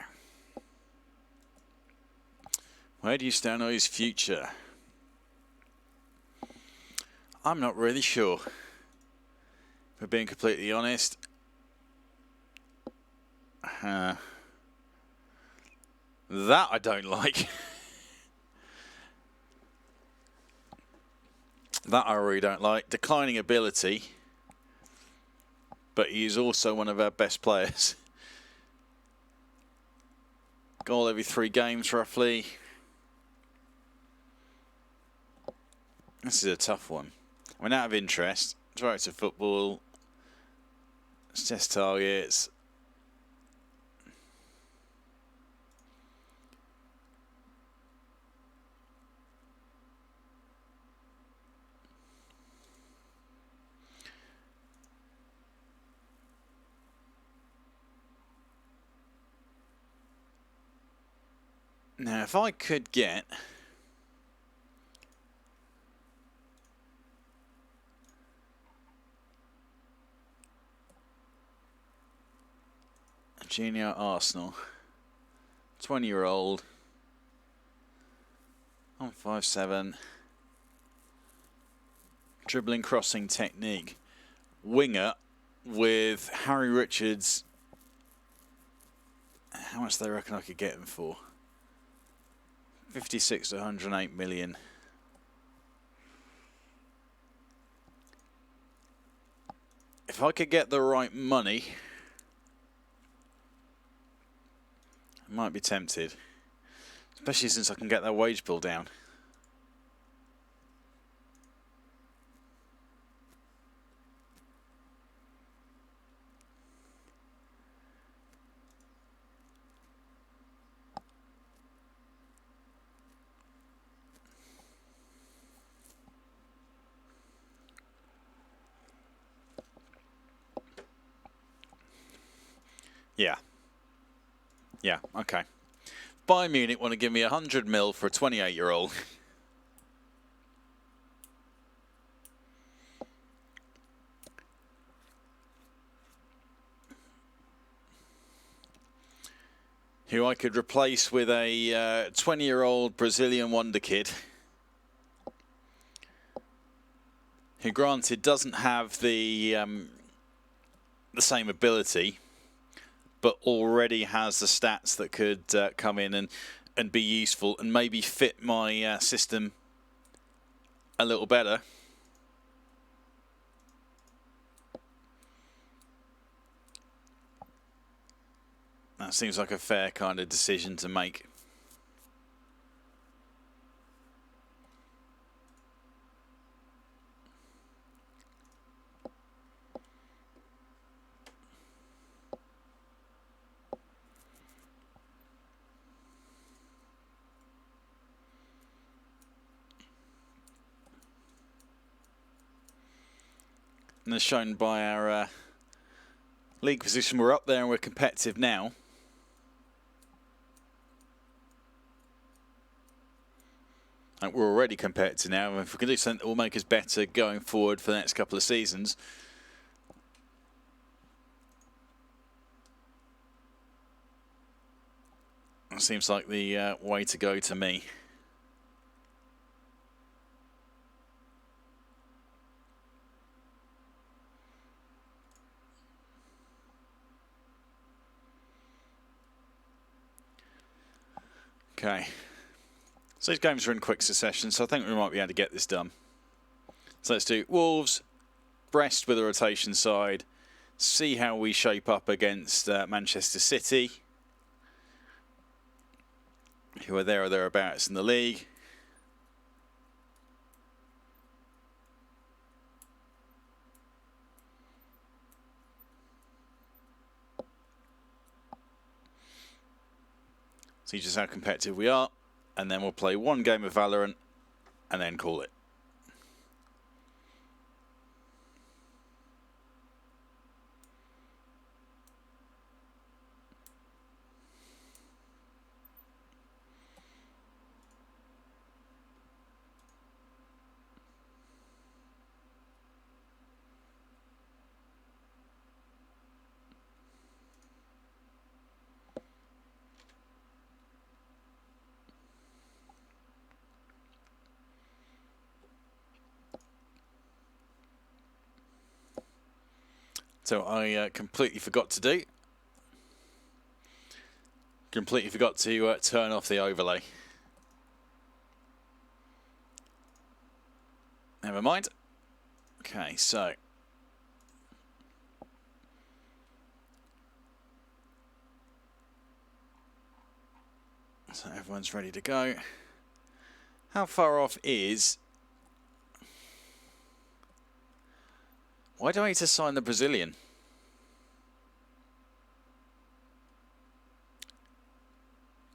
[SPEAKER 1] Where do you stand on his future? I'm not really sure. If we're being completely honest. That I don't like. That I really don't like. Declining ability. But he's also one of our best players. Goal every 3 games, roughly. This is a tough one. I mean, out of interest, director of football, test targets. Now, if I could get a junior Arsenal, 20-year-old, 157, dribbling crossing technique, winger with Harry Richards, how much do they reckon I could get him for? 56 to 108 million. If I could get the right money, I might be tempted. Especially since I can get that wage bill down. Yeah, okay. Bayern Munich want to give me 100 mil for a 28-year-old. Who I could replace with a 20-year-old Brazilian wonder kid. Who, granted, doesn't have the same ability, but already has the stats that could come in and be useful and maybe fit my system a little better. That seems like a fair kind of decision to make. And as shown by our league position, we're up there and we're competitive now. And we're already competitive now. And if we can do something that will make us better going forward for the next couple of seasons. That seems like the way to go to me. Okay, so these games are in quick succession, so I think we might be able to get this done. So let's do Wolves, Brest with a rotation side, see how we shape up against Manchester City, who are there or thereabouts in the league. See just how competitive we are, and then we'll play one game of Valorant and then call it. So I completely forgot to do. Completely forgot to turn off the overlay. Never mind. Okay, so everyone's ready to go. How far off is... Why do I need to sign the Brazilian?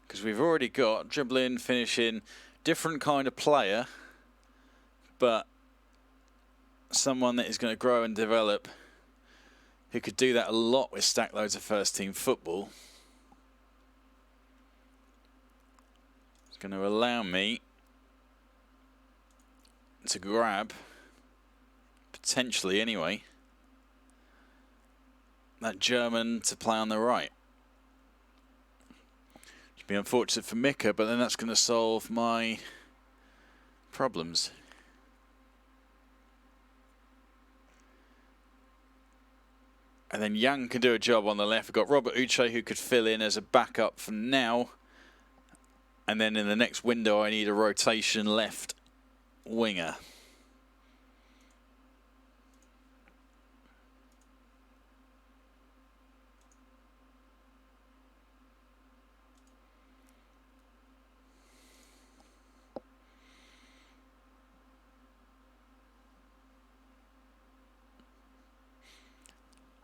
[SPEAKER 1] Because we've already got dribbling, finishing, different kind of player, but someone that is going to grow and develop, who could do that a lot with stack loads of first team football. going to allow me to grab, potentially anyway, that German to play on the right. It'd be unfortunate for Mika, but then that's going to solve my problems. And then Young can do a job on the left. We've got Robert Uche who could fill in as a backup for now. And then in the next window, I need a rotation left winger.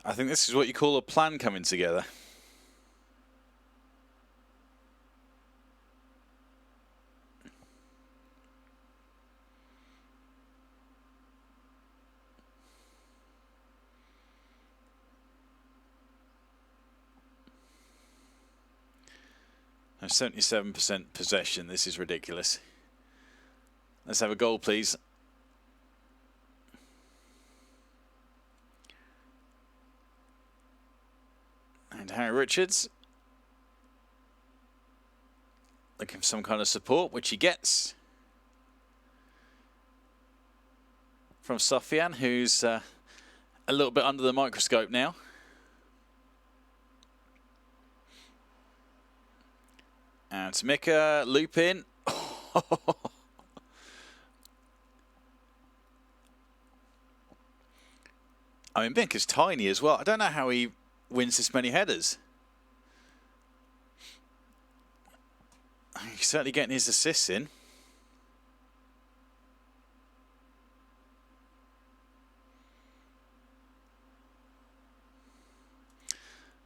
[SPEAKER 1] I think this is what you call a plan coming together. Now 77% possession. This is ridiculous. Let's have a goal, please. And Harry Richards looking for some kind of support, which he gets from Sofian, who's a little bit under the microscope now. And Mika, loop in. I mean, Mika's tiny as well. I don't know how he wins this many headers. He's certainly getting his assists in.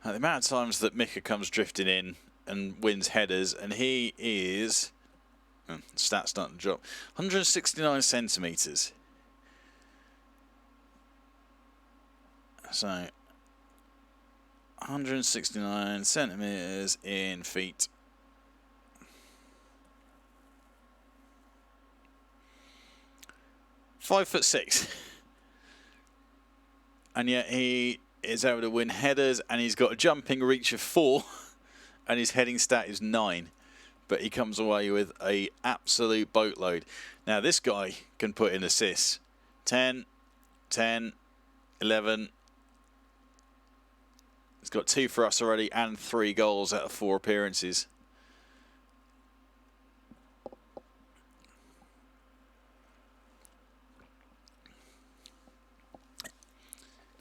[SPEAKER 1] The amount of times that Mika comes drifting in and wins headers, and he is, stats starting to drop, 169 centimetres. So 169 centimetres in feet. (5'6", and yet he is able to win headers, and he's got a jumping reach of 4, and his heading stat is 9. But he comes away with an absolute boatload. Now this guy can put in assists. 10, 10, 11. He's got 2 for us already and 3 goals out of 4 appearances.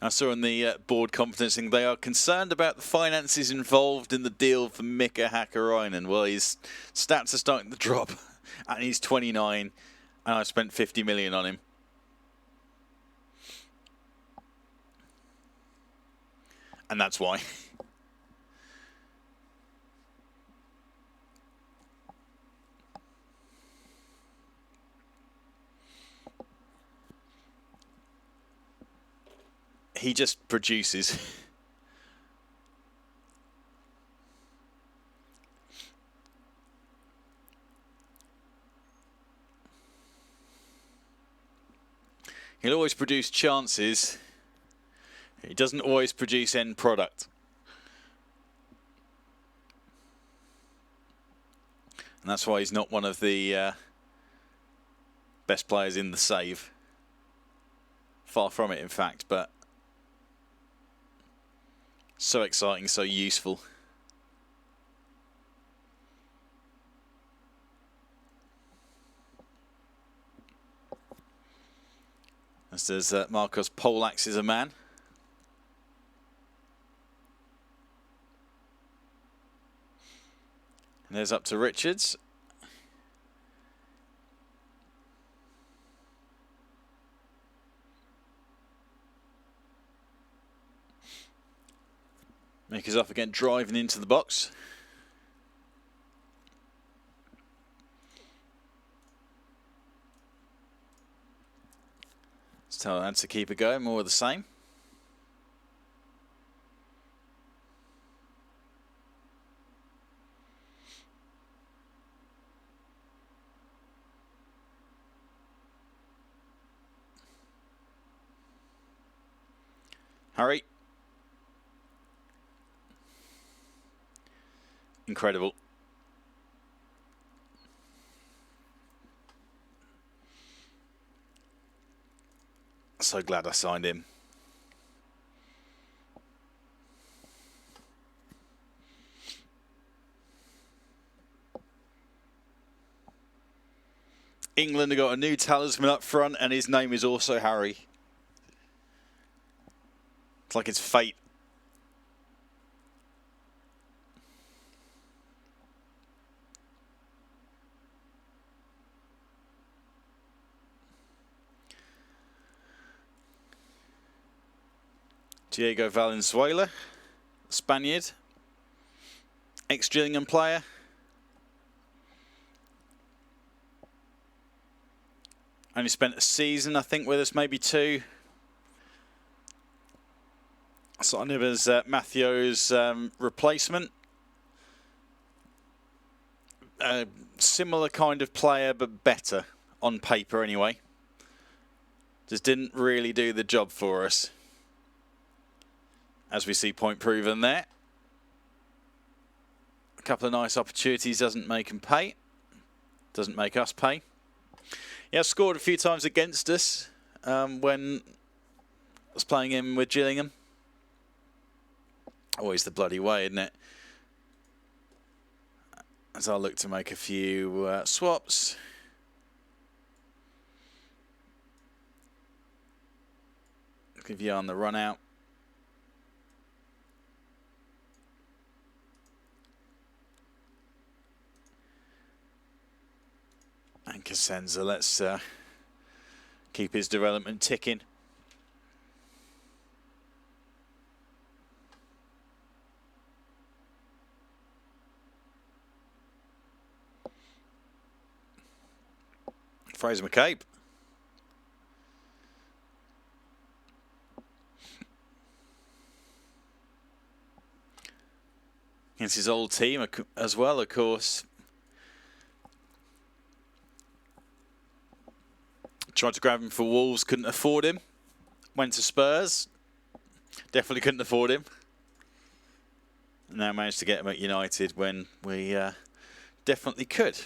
[SPEAKER 1] I saw in the board conferencing they are concerned about the finances involved in the deal for Mika Hakkarainen. Well, his stats are starting to drop, and he's 29, and I spent 50 million on him. And that's why. He just produces. He'll always produce chances. He doesn't always produce end product. And that's why he's not one of the best players in the save. Far from it, in fact, but so exciting, so useful. As does Marcos Polax is a man. And there's up to Richards. Mika's off again, driving into the box. Let's tell that to keep it going, more of the same. Harry. Incredible. So glad I signed him. England have got a new talisman up front, and his name is also Harry. It's like it's fate. Diego Valenzuela, Spaniard, ex-Gillingham player. Only spent a season, I think, with us, maybe 2. Signed him as Matheo's replacement. Similar kind of player, but better on paper anyway. Just didn't really do the job for us. As we see, point proven there. A couple of nice opportunities, doesn't make him pay. Doesn't make us pay. He has scored a few times against us when I was playing him with Gillingham. Always the bloody way, isn't it? As I look to make a few swaps. Give you on the run out. And Cosenza, let's keep his development ticking. Fraser McCabe. Against his old team as well, of course. Tried to grab him for Wolves, couldn't afford him. Went to Spurs, definitely couldn't afford him. Now managed to get him at United when we definitely could.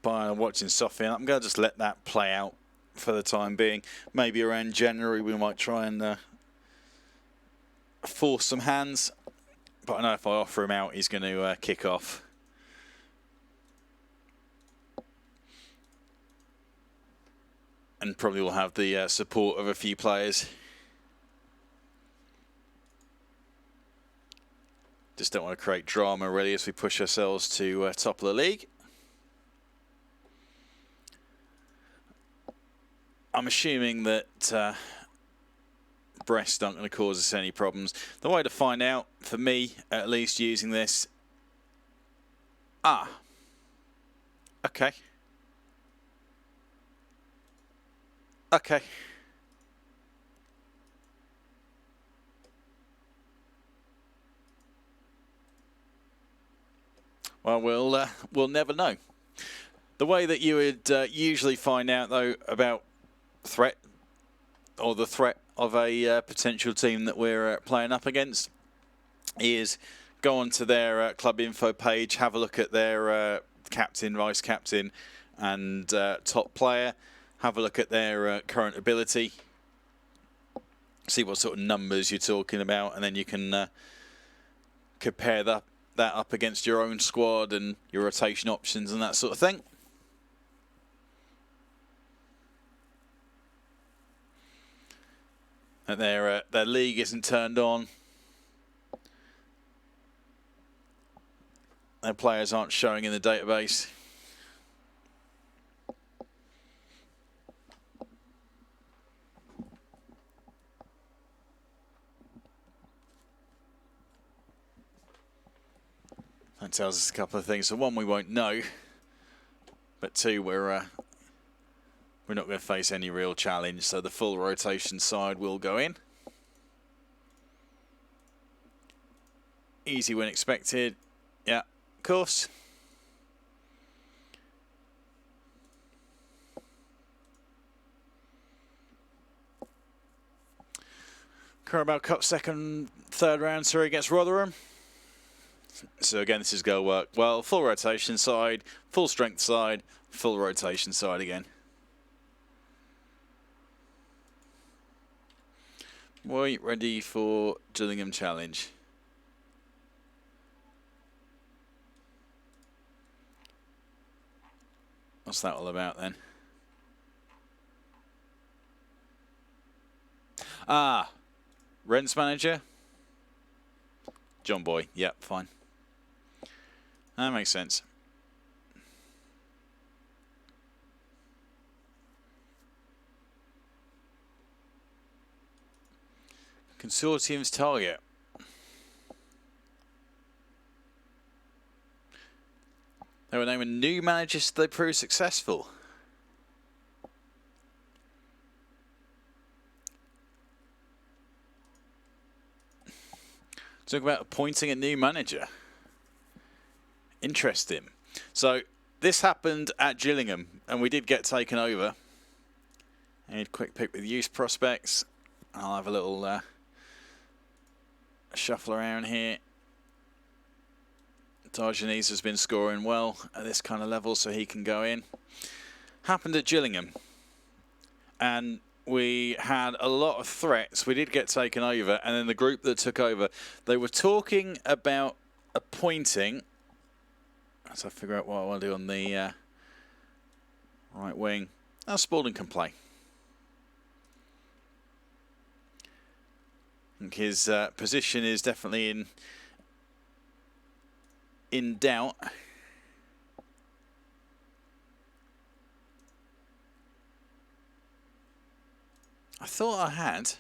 [SPEAKER 1] By watching Sofia, I'm going to just let that play out for the time being. Maybe around January we might try and force some hands. But I know if I offer him out, he's going to kick off. And probably will have the support of a few players. Just don't want to create drama really as we push ourselves to top of the league. I'm assuming that Brest aren't going to cause us any problems. The way to find out, for me at least, using this... Okay. Okay. Well, we'll never know. The way that you would usually find out, though, about threat or the threat of a potential team that we're playing up against is go onto their club info page, have a look at their captain, vice captain and top player, have a look at their current ability, see what sort of numbers you're talking about, and then you can compare that up against your own squad and your rotation options and that sort of thing. And their league isn't turned on. Their players aren't showing in the database. That tells us a couple of things. So one, we won't know, but two, we're not going to face any real challenge. So the full rotation side will go in. Easy when expected. Yeah, of course. Carabao Cup third round, sorry, against Rotherham. So again, this is go work. Well, full rotation side, full strength side, full rotation side again. Right, ready for Gillingham Challenge. What's that all about then? Ah, Rents manager. John Boy. Yep, fine. That makes sense. Consortium's target. They were naming new managers so they prove successful. Talk about appointing a new manager. Interesting. So this happened at Gillingham, and we did get taken over. And quick pick with youth prospects. I'll have a little shuffle around here. Darjanese has been scoring well at this kind of level, so he can go in. Happened at Gillingham, and we had a lot of threats. We did get taken over, and then the group that took over, they were talking about appointing. As I figure out what I want to do on the right wing. Now Spalding can play. I think his position is definitely in doubt. I thought I had.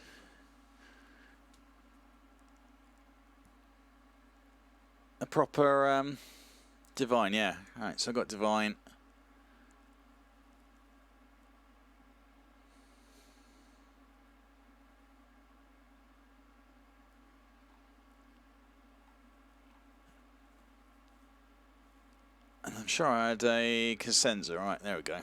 [SPEAKER 1] A proper Divine, yeah. Alright, so I got Divine. And I'm sure I had a Cosenza. Right, there we go.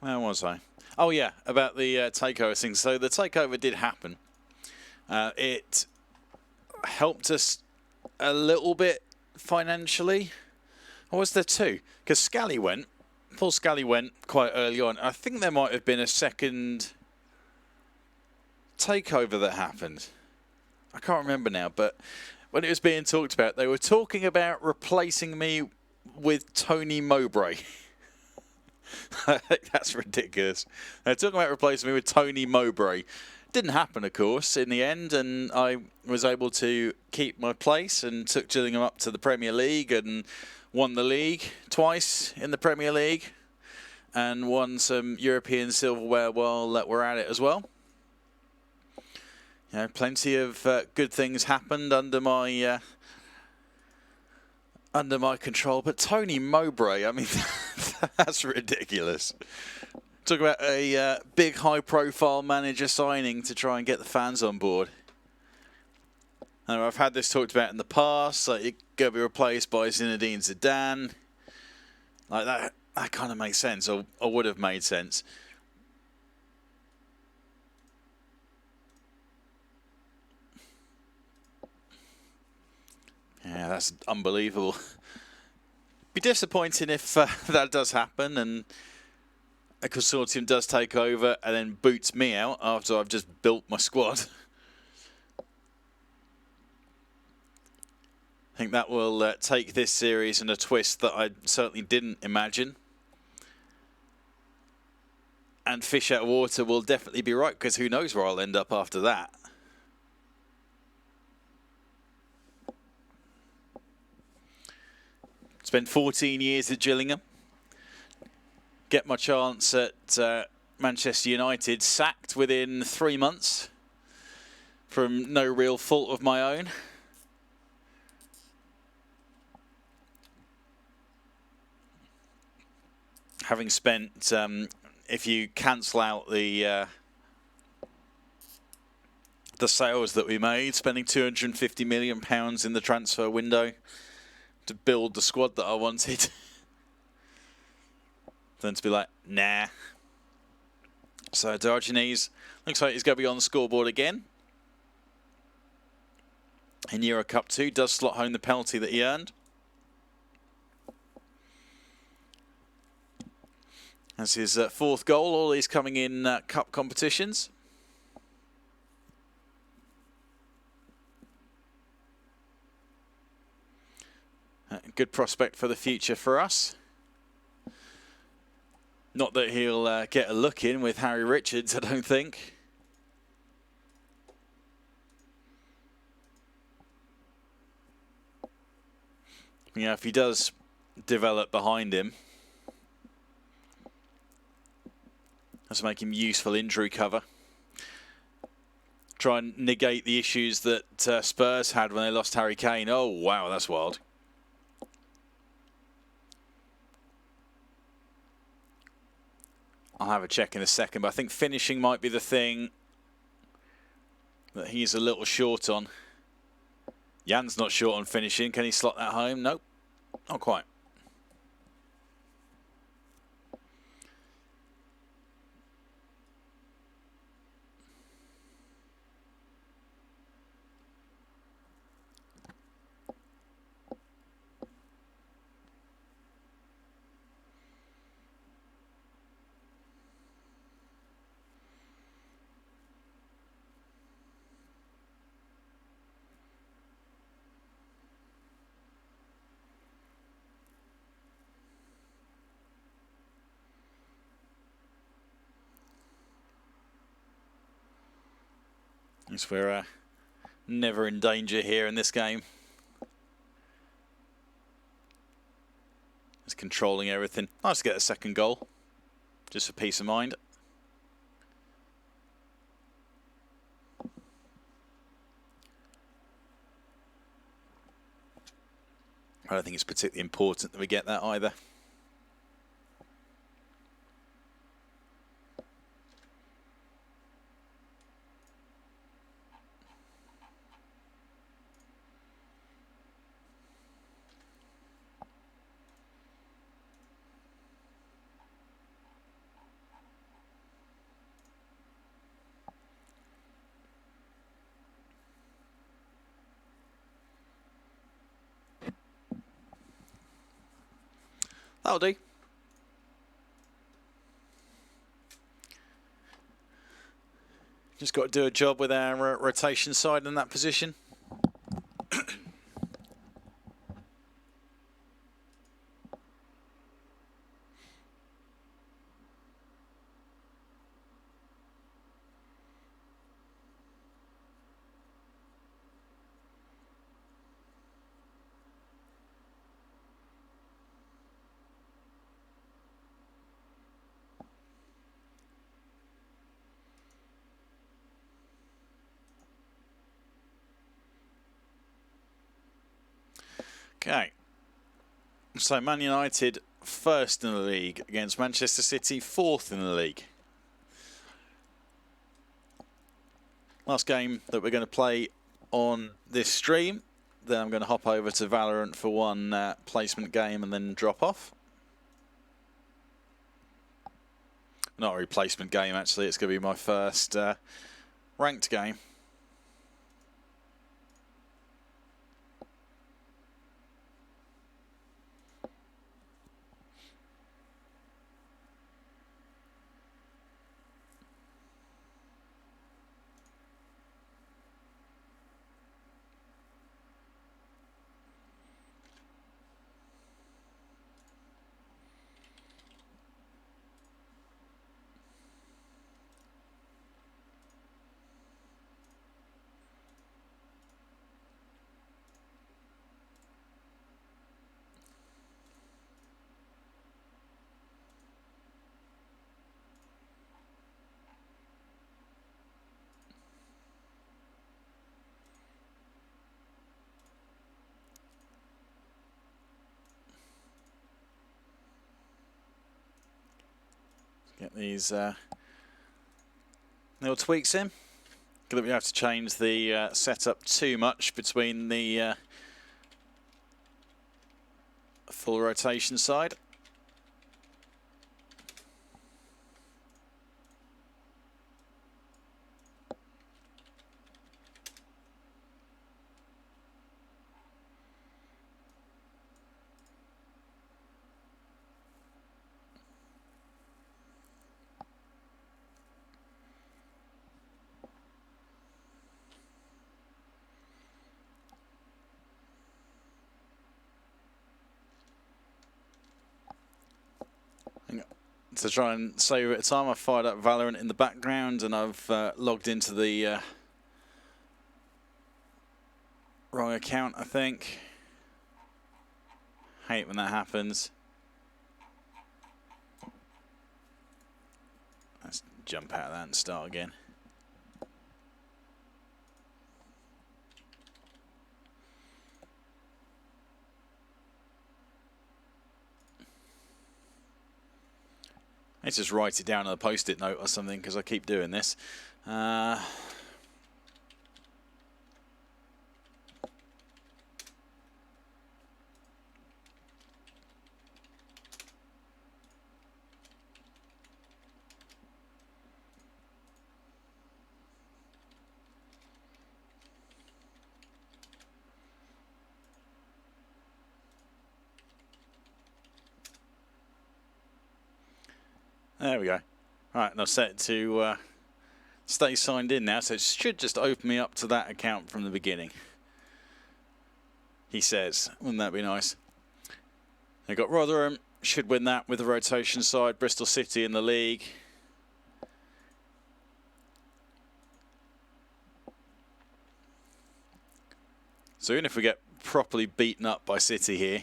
[SPEAKER 1] Where was I? Oh yeah, about the takeover thing. So the takeover did happen. It helped us a little bit financially. Or was there two? Because Scally went. Paul Scally went quite early on. I think there might have been a second takeover that happened. I can't remember now, but when it was being talked about, they were talking about replacing me with Tony Mowbray. That's ridiculous. They're talking about replacing me with Tony Mowbray. Didn't happen, of course, in the end, and I was able to keep my place and took Gillingham up to the Premier League and won the league twice in the Premier League and won some European silverware while that we're at it as well. You know, plenty of good things happened under my control, but Tony Mowbray, I mean, that's ridiculous. Talk about a big high-profile manager signing to try and get the fans on board. And I've had this talked about in the past, like you're going to be replaced by Zinedine Zidane. Like that kind of makes sense, or would have made sense. Yeah, that's unbelievable. Be disappointing if that does happen and a consortium does take over and then boots me out after I've just built my squad. I think that will take this series in a twist that I certainly didn't imagine. And fish out of water will definitely be right, because who knows where I'll end up after that. Spent 14 years at Gillingham. Get my chance at Manchester United, sacked within 3 months. from no real fault of my own. Having spent, if you cancel out the sales that we made, spending £250 million in the transfer window to build the squad that I wanted, then to be like, nah. So Diogenes looks like he's going to be on the scoreboard again. In Euro Cup 2, does slot home the penalty that he earned. That's his fourth goal, all these coming in cup competitions. Good prospect for the future for us. Not that he'll get a look in with Harry Richards, I don't think. Yeah, if he does develop behind him, that's make him useful injury cover. Try and negate the issues that Spurs had when they lost Harry Kane. Oh, wow, that's wild. I'll have a check in a second, but I think finishing might be the thing that he's a little short on. Jan's not short on finishing. Can he slot that home? Nope, not quite. Yes, we're never in danger here in this game. Just controlling everything. Nice to get a second goal, just for peace of mind. I don't think it's particularly important that we get that either. That'll do. Just got to do a job with our rotation side in that position. Okay, so Man United first in the league against Manchester City fourth in the league. Last game that we're going to play on this stream. Then I'm going to hop over to Valorant for one placement game and then drop off. Not a replacement game actually, it's going to be my first ranked game. Get these little tweaks in. Good that we have to change the setup too much between the full rotation side. To try and save a bit of time, I fired up Valorant in the background and I've logged into the wrong account, I think. Hate when that happens. Let's jump out of that and start again. Let's just write it down on a post-it note or something because I keep doing this. There we go. Right, and I've set it to stay signed in now, so it should just open me up to that account from the beginning. He says, wouldn't that be nice? They've got Rotherham, should win that with the rotation side. Bristol City in the league. So even if we get properly beaten up by City here,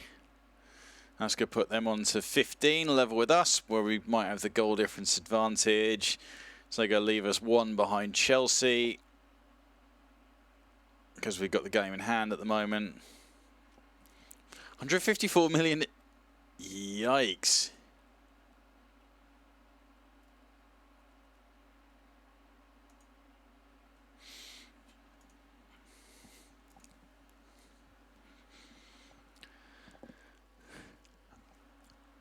[SPEAKER 1] that's going to put them on to 15, level with us, where we might have the goal difference advantage. So they're going to leave us one behind Chelsea, because we've got the game in hand at the moment. 154 million. Yikes.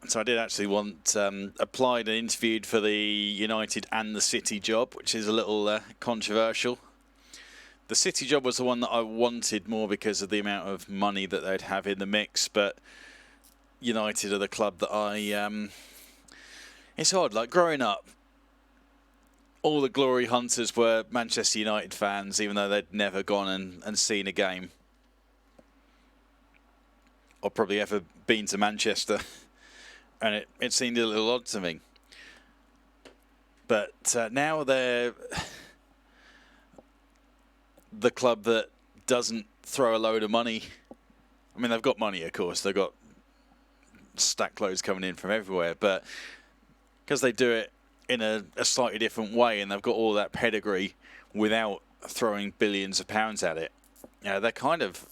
[SPEAKER 1] So I did actually want applied and interviewed for the United and the City job, which is a little controversial. The City job was the one that I wanted more because of the amount of money that they'd have in the mix, but United are the club that I... it's odd, like growing up, all the glory hunters were Manchester United fans, even though they'd never gone and seen a game. Or probably ever been to Manchester. And it seemed a little odd to me. But now they're the club that doesn't throw a load of money. I mean, they've got money, of course. They've got stack loads coming in from everywhere. But because they do it in a slightly different way and they've got all that pedigree without throwing billions of pounds at it, they've kind of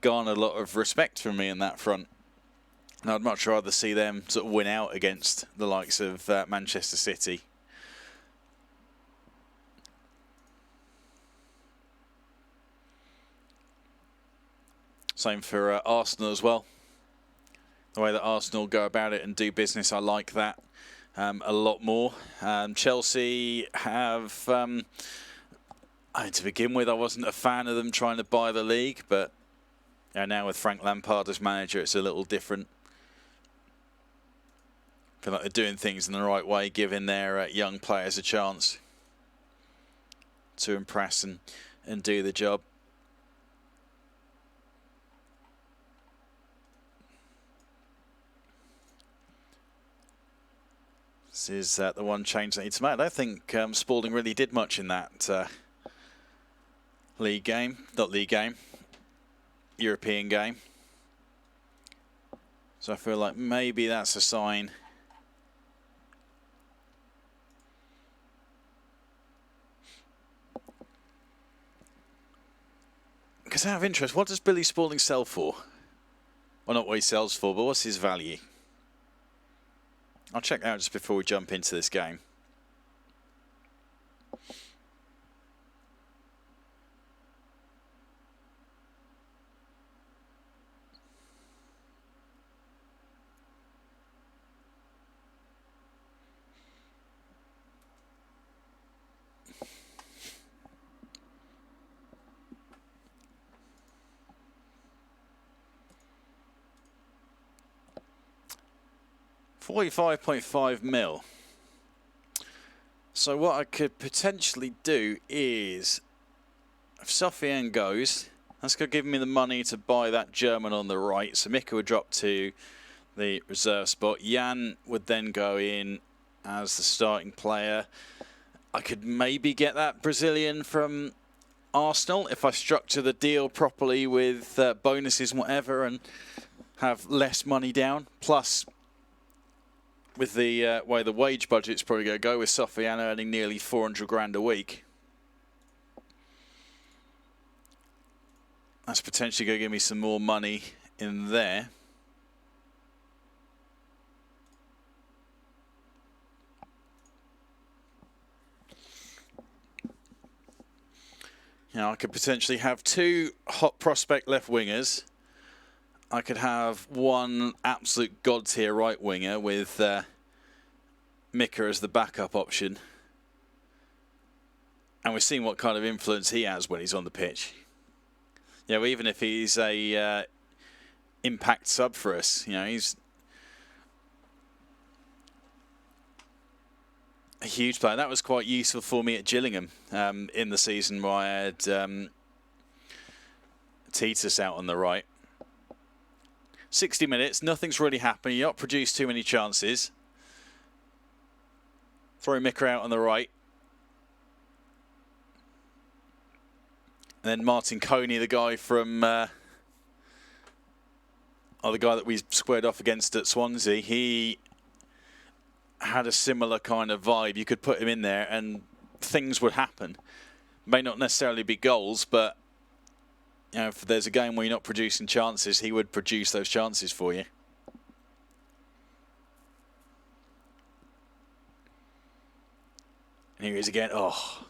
[SPEAKER 1] garnered a lot of respect from me in that front. And I'd much rather see them sort of win out against the likes of Manchester City. Same for Arsenal as well. The way that Arsenal go about it and do business, I like that a lot more. Chelsea have... to begin with, I wasn't a fan of them trying to buy the league, but now with Frank Lampard as manager, it's a little different. I feel like they're doing things in the right way, giving their young players a chance to impress and do the job. This is the one change they need to make. I don't think Spalding really did much in that league game. Not league game. European game. So I feel like maybe that's a sign. Because out of interest, what does Billy Spalding sell for? Well, not what he sells for, but what's his value? I'll check that out just before we jump into this game. $45.5 mil. So what I could potentially do is, if Sofiane goes, that's going to give me the money to buy that German on the right. So Mika would drop to the reserve spot. Jan would then go in as the starting player. I could maybe get that Brazilian from Arsenal if I structure the deal properly with bonuses and whatever, and have less money down. Plus, with the way the wage budget's probably going to go, with Sofiane earning nearly 400 grand a week, that's potentially going to give me some more money in there. You know, I could potentially have two hot prospect left wingers. I could have one absolute god tier right winger with Mika as the backup option. And we've seen what kind of influence he has when he's on the pitch. Yeah, well, even if he's a impact sub for us, you know, he's a huge player. That was quite useful for me at Gillingham in the season where I had Titus out on the right. 60 minutes, nothing's really happened. You're not produced too many chances. Throw Mika out on the right. And then Martin Coney, the guy from... the guy that we squared off against at Swansea, he had a similar kind of vibe. You could put him in there and things would happen. May not necessarily be goals, but you know, if there's a game where you're not producing chances, he would produce those chances for you. And here he is again. Oh.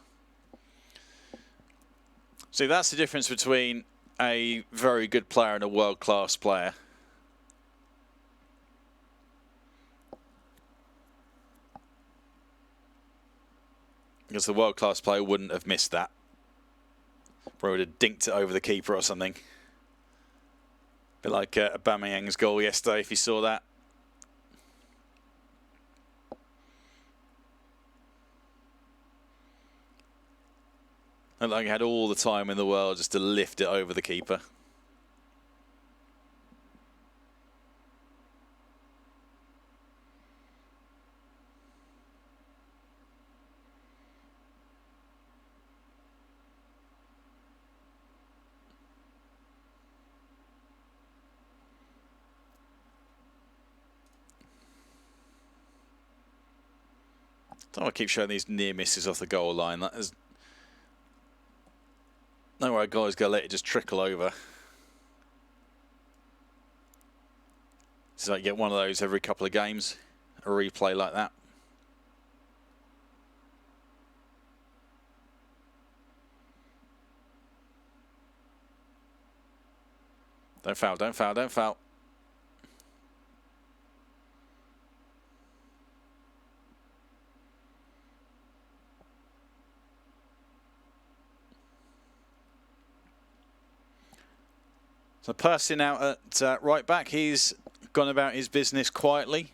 [SPEAKER 1] See, that's the difference between a very good player and a world-class player. Because the world-class player wouldn't have missed that. Probably would have dinked it over the keeper or something. A bit like Aubameyang's goal yesterday, if you saw that. Looked like he had all the time in the world just to lift it over the keeper. Don't want to keep showing these near misses off the goal line. That is nowhere a guy's going to let it just trickle over. So you get one of those every couple of games, a replay like that. Don't foul, don't foul, don't foul. So Percy out at right back. He's gone about his business quietly.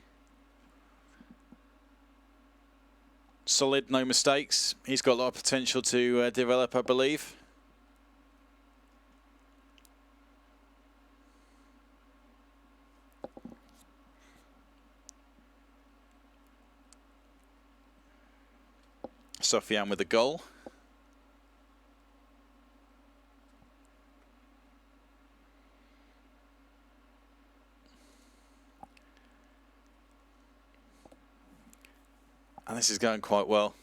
[SPEAKER 1] Solid, no mistakes. He's got a lot of potential to develop, I believe. Sofiane with the goal. And this is going quite well.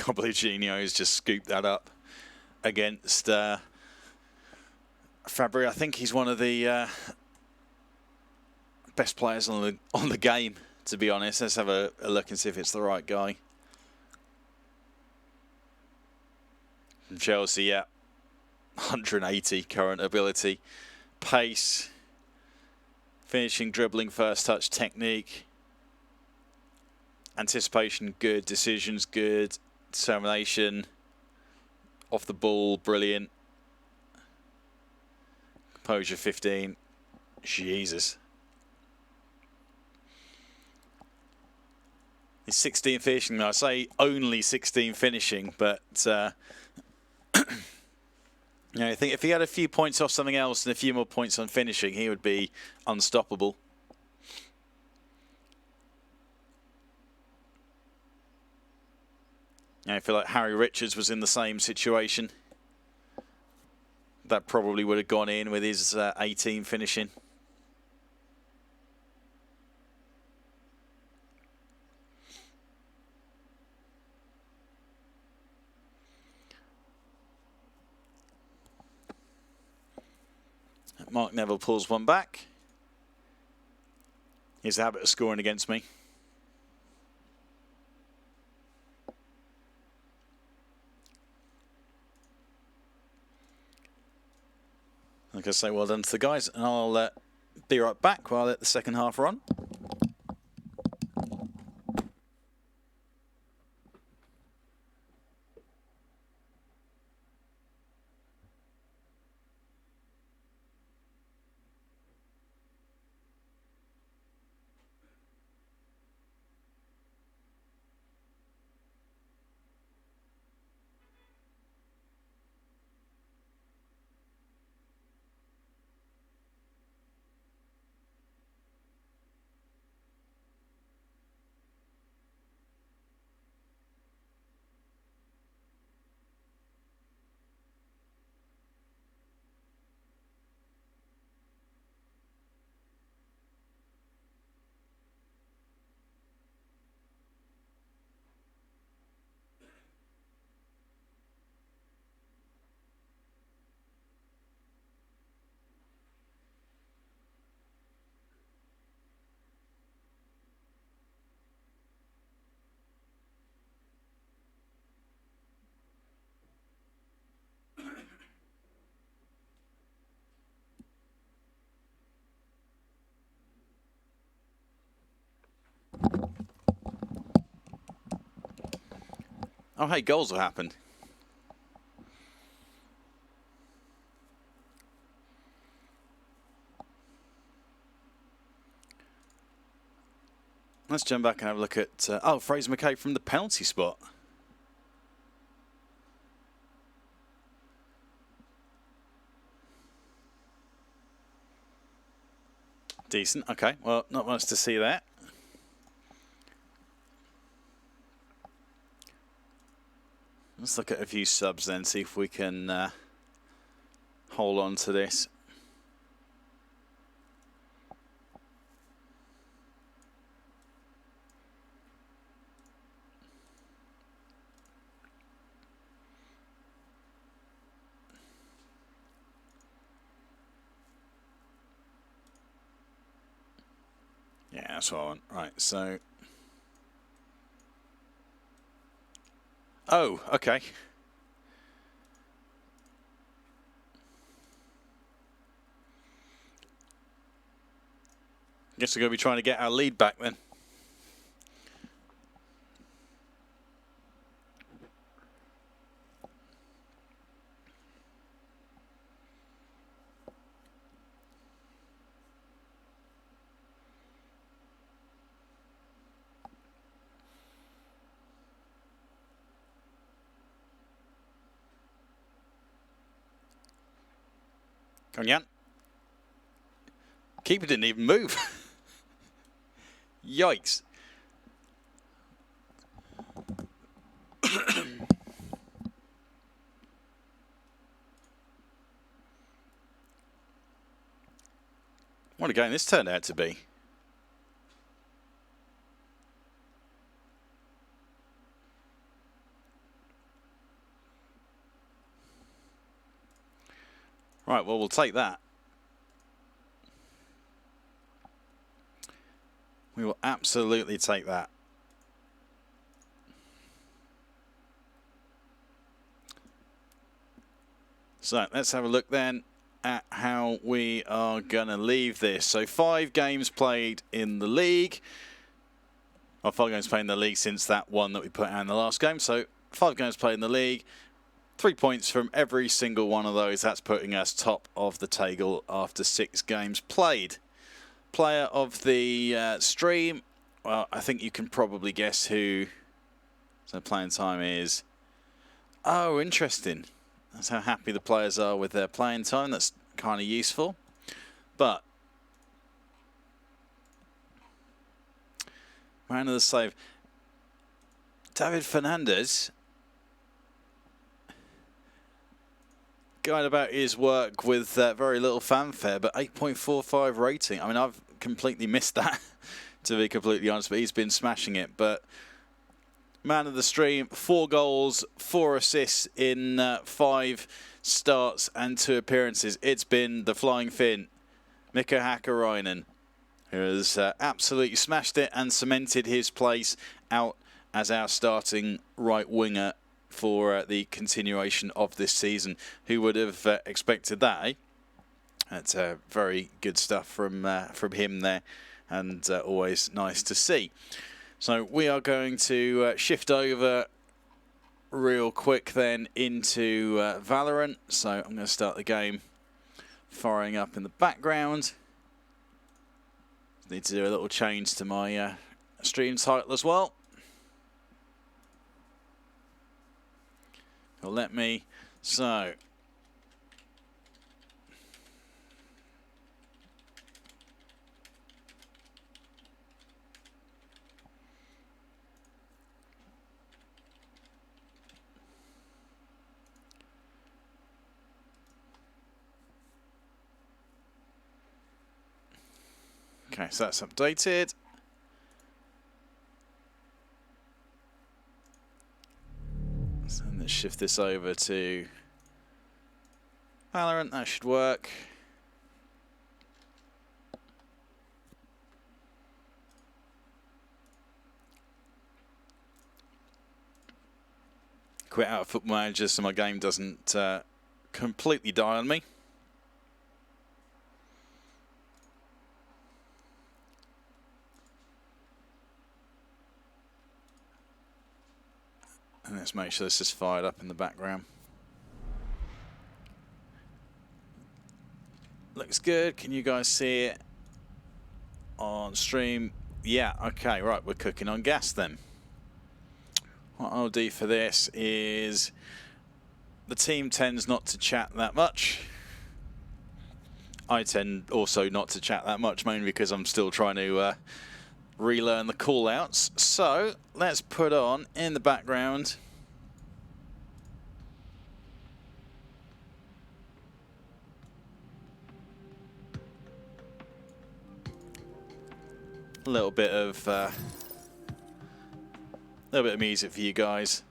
[SPEAKER 1] can't believe Gino's just scooped that up against Fabry. I think he's one of the best players on the game, to be honest. Let's have a look and see if it's the right guy. From Chelsea, yeah. 180 current ability. Pace. Finishing, dribbling, first touch, technique. Anticipation, good. Decisions, good. Determination. Off the ball, brilliant. Composure, 15. Jesus. He's 16 finishing. I say only 16 finishing, but you know, I think if he had a few points off something else and a few more points on finishing, he would be unstoppable. I feel like Harry Richards was in the same situation. That probably would have gone in with his 18 finishing. Mark Neville pulls one back. His habit of scoring against me. Like I say, well done to the guys, and I'll be right back while I let the second half run. Oh, hey, goals will happen. Let's jump back and have a look at... oh, Fraser McCabe from the penalty spot. Decent. Okay, well, not much to see there. Let's look at a few subs then, see if we can hold on to this. Yeah, that's what I want. Right, so... oh, okay. Guess we're going to be trying to get our lead back then. Come on, Jan. Keeper didn't even move. Yikes. What a game this turned out to be. Right, well, we'll take that. We will absolutely take that. So let's have a look then at how we are going to leave this. So 5 games played in the league. Well, 5 games played in the league since that one that we put out in the last game. So 5 games played in the league. 3 points from every single one of those. That's putting us top of the table after 6 games played. Player of the stream. Well, I think you can probably guess who the playing time is. Oh, interesting. That's how happy the players are with their playing time. That's kind of useful. But man of the save, David Fernandez, going about his work with very little fanfare, but 8.45 rating. I mean, I've completely missed that, to be completely honest, but he's been smashing it. But man of the stream, 4 goals, 4 assists in 5 starts and 2 appearances. It's been the Flying Finn, Mikko Hakkarainen, who has absolutely smashed it and cemented his place out as our starting right winger for the continuation of this season. Who would have expected that, eh? That's very good stuff from him there, and always nice to see. So we are going to shift over real quick then into Valorant. So I'm going to start the game firing up in the background. Need to do a little change to my stream title as well. Well, let me. So. Okay, so that's updated. So let's shift this over to Valorant. That should work. Quit out of Football Manager so my game doesn't completely die on me. And let's make sure this is fired up in the background. Looks good. Can you guys see it on stream? Yeah, okay, right, we're cooking on gas then. What I'll do for this is the team tends not to chat that much. I tend also not to chat that much, mainly because I'm still trying to relearn the call-outs. So let's put on in the background a little bit of music for you guys.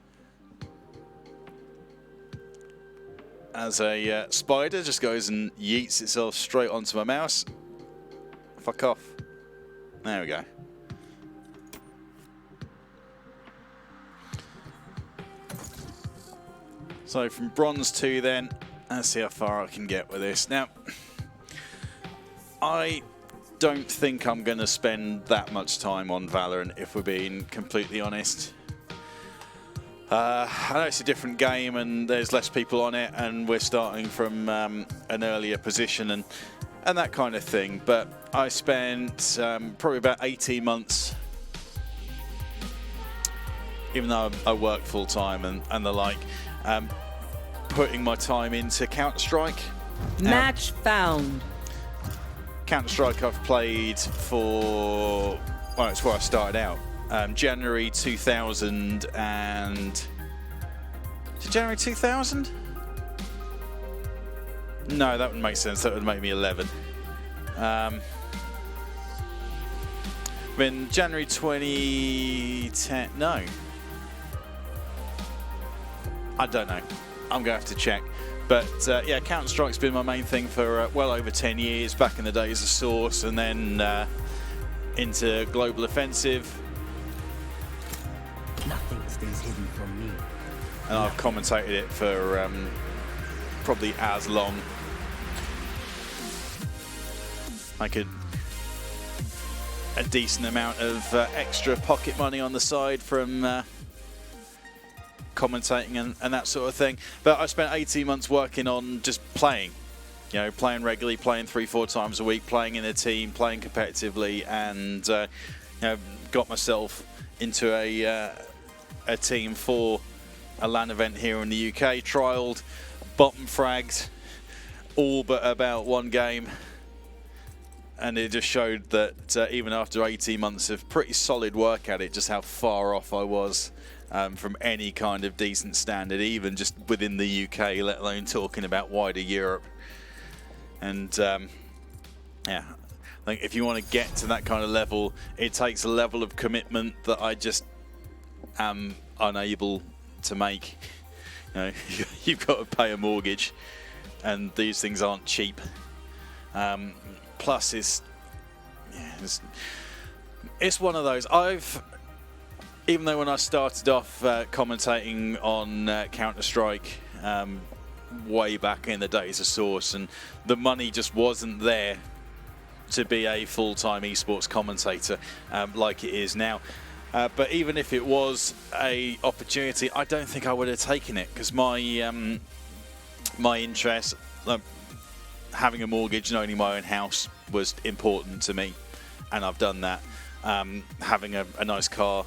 [SPEAKER 1] As a spider just goes and yeets itself straight onto my mouse. Fuck off. There we go. So from bronze 2 then, let's see how far I can get with this. Now, I don't think I'm going to spend that much time on Valorant, if we're being completely honest. I know it's a different game and there's less people on it and we're starting from an earlier position and that kind of thing, but I spent probably about 18 months, even though I work full-time and the like, putting my time into Counter-Strike.
[SPEAKER 2] Match found.
[SPEAKER 1] Counter-Strike I've played for, well, it's where I started out. January 2000 and... Is it January 2000? No, that would make sense. That would make me 11. When January 2010... No. I don't know. I'm going to have to check. But yeah, Counter-Strike's been my main thing for well over 10 years, back in the days of Source, and then into Global Offensive.
[SPEAKER 2] Nothing stays hidden from me.
[SPEAKER 1] And I've commentated it for probably as long. I could a decent amount of extra pocket money on the side from commentating and that sort of thing. But I spent 18 months working on just playing, you know, playing regularly, playing 3-4 times a week, playing in a team, playing competitively, and you know, got myself into a team for a LAN event here in the UK, trialled, bottom fragged, all but about one game. And it just showed that even after 18 months of pretty solid work at it, just how far off I was from any kind of decent standard, even just within the UK, let alone talking about wider Europe. And yeah, I think if you want to get to that kind of level, it takes a level of commitment that I just am unable to make. You know, you've got to pay a mortgage, and these things aren't cheap. Plus, it's one of those. Even though when I started off commentating on Counter-Strike way back in the days of Source, and the money just wasn't there to be a full-time esports commentator like it is now. But even if it was a opportunity, I don't think I would have taken it, because my my interest, having a mortgage and owning my own house, was important to me, and I've done that. Having a nice car,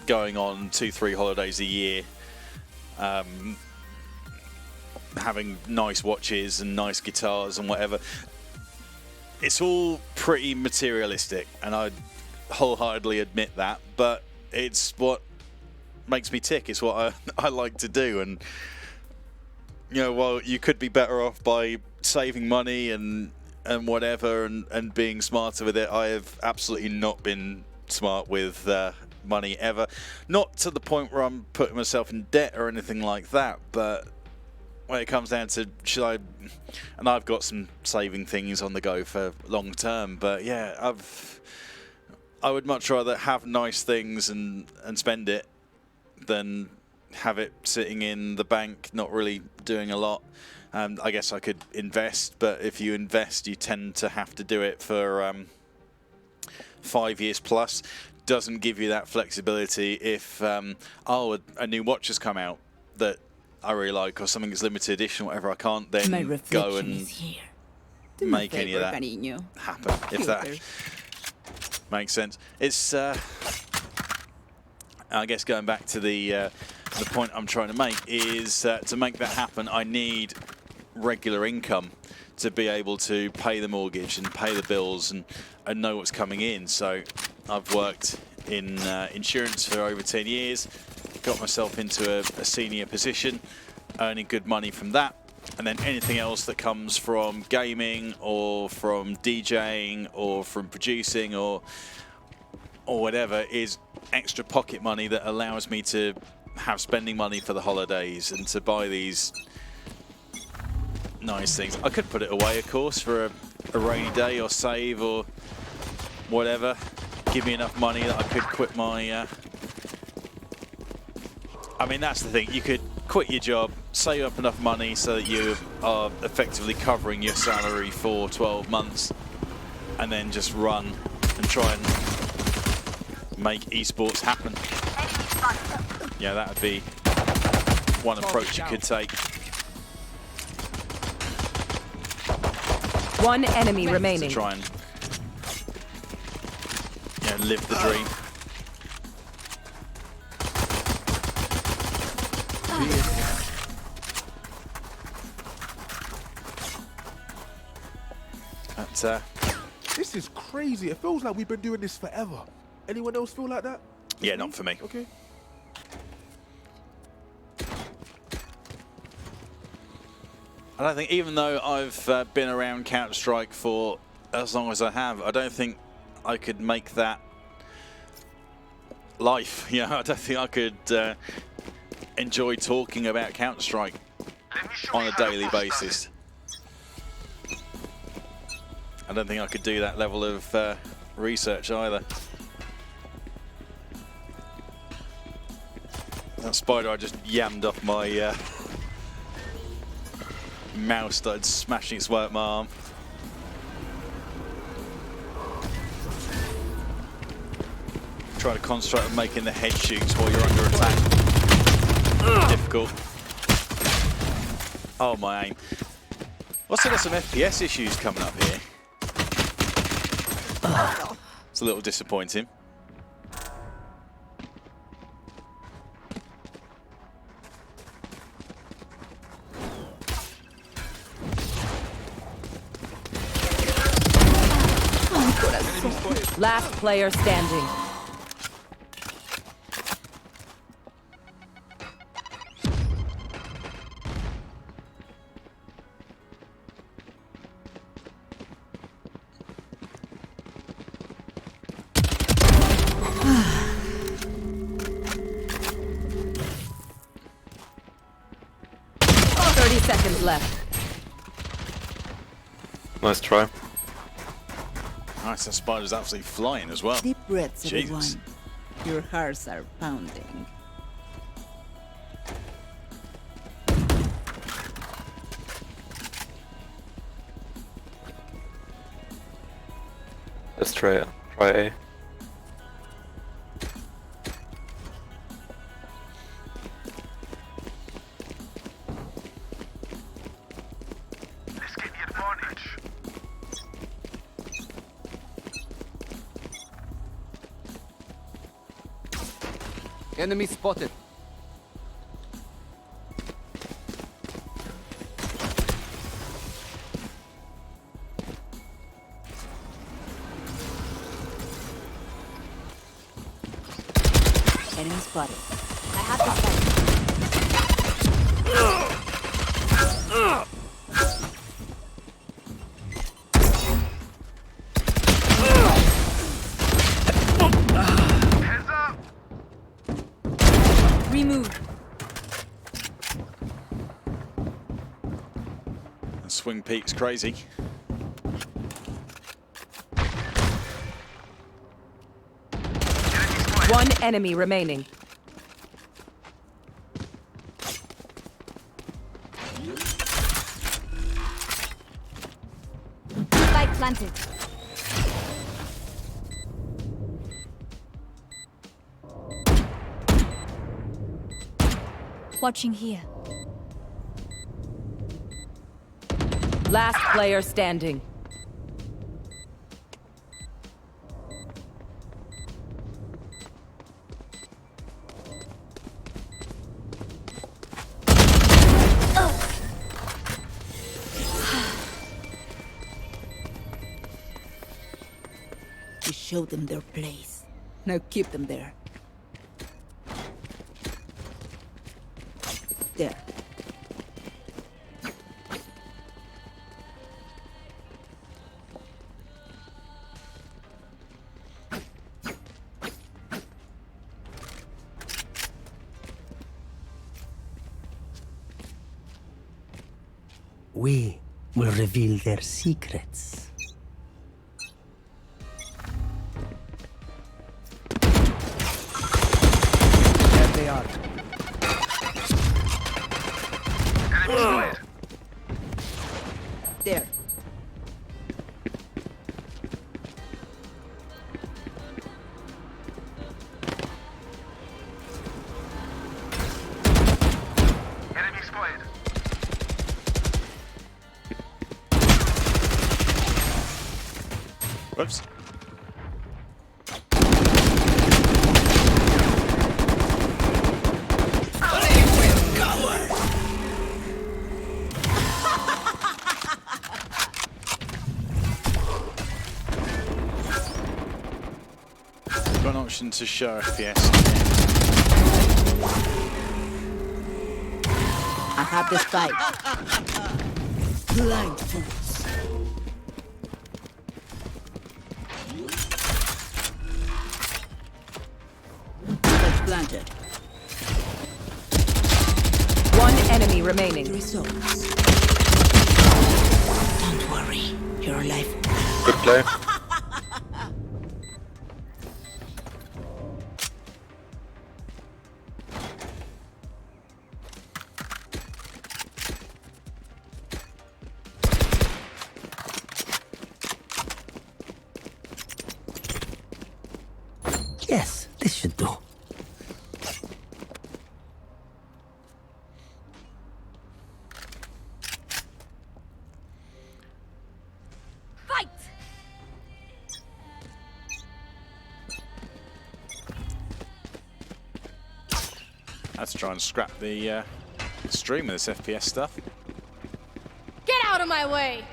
[SPEAKER 1] going on 2-3 holidays a year, having nice watches and nice guitars and whatever, it's all pretty materialistic, and I wholeheartedly admit that, but it's what makes me tick. It's what I like to do. And you know, while you could be better off by saving money and whatever and being smarter with it, I have absolutely not been smart with money ever. Not to the point where I'm putting myself in debt or anything like that, but when it comes down to and I've got some saving things on the go for long term, but yeah, I would much rather have nice things and spend it than have it sitting in the bank not really doing a lot. I guess I could invest, but if you invest, you tend to have to do it for 5 years plus. Doesn't give you that flexibility if a new watch has come out that I really like, or something that's limited edition, whatever. I can't then go and make any of that happen, if that makes sense. It's I guess going back to the point I'm trying to make is to make that happen, I need regular income to be able to pay the mortgage and pay the bills and know what's coming in. So I've worked in insurance for over 10 years, got myself into a senior position, earning good money from that, and then anything else that comes from gaming or from DJing or from producing or whatever is extra pocket money that allows me to have spending money for the holidays and to buy these nice things. I could put it away, of course, for a rainy day or save or whatever. Give me enough money that I could quit my... I mean, that's the thing. You could quit your job, save up enough money so that you are effectively covering your salary for 12 months and then just run and try and make esports happen. Yeah, that would be one approach you could take.
[SPEAKER 2] One enemy remaining.
[SPEAKER 1] To try and live the dream. But,
[SPEAKER 3] this is crazy. It feels like we've been doing this forever. Anyone else feel like that?
[SPEAKER 1] Yeah, not for me.
[SPEAKER 3] Okay.
[SPEAKER 1] I don't think, even though I've been around Counter-Strike for as long as I have, I don't think I could make that life. You know, I don't think I could enjoy talking about Counter-Strike on a daily basis. I don't think I could do that level of research either. That spider I just yammed off my mouse, started smashing its way up my arm. Try to concentrate on making the head shoots while you're under attack. Difficult. Oh, my aim. Also got some FPS issues coming up here. It's a little disappointing.
[SPEAKER 2] Last player standing. Seconds left.
[SPEAKER 4] Nice try.
[SPEAKER 1] Nice, that spider's absolutely flying as well.
[SPEAKER 5] Deep breaths,
[SPEAKER 1] Jesus.
[SPEAKER 5] everyone. Your hearts are pounding.
[SPEAKER 4] Let's try A.
[SPEAKER 6] Enemy spotted.
[SPEAKER 5] Enemy spotted.
[SPEAKER 7] I have the spike. Remove.
[SPEAKER 1] The swing peak's crazy.
[SPEAKER 2] One enemy remaining.
[SPEAKER 7] Spike planted. Watching here.
[SPEAKER 2] Last player standing.
[SPEAKER 5] We showed them their place. Now keep them there. There.
[SPEAKER 8] We will reveal their secrets.
[SPEAKER 6] There they are.
[SPEAKER 5] There.
[SPEAKER 1] Whoops. Got an option to show FPS.
[SPEAKER 5] I have the spike. Blind fools. Spike planted.
[SPEAKER 2] One enemy enemy remaining.
[SPEAKER 5] Results. Don't worry. Your life.
[SPEAKER 4] Good play.
[SPEAKER 8] Yes, this should do.
[SPEAKER 7] Fight!
[SPEAKER 1] Let's try and scrap the stream with this FPS stuff.
[SPEAKER 7] Get out of my way!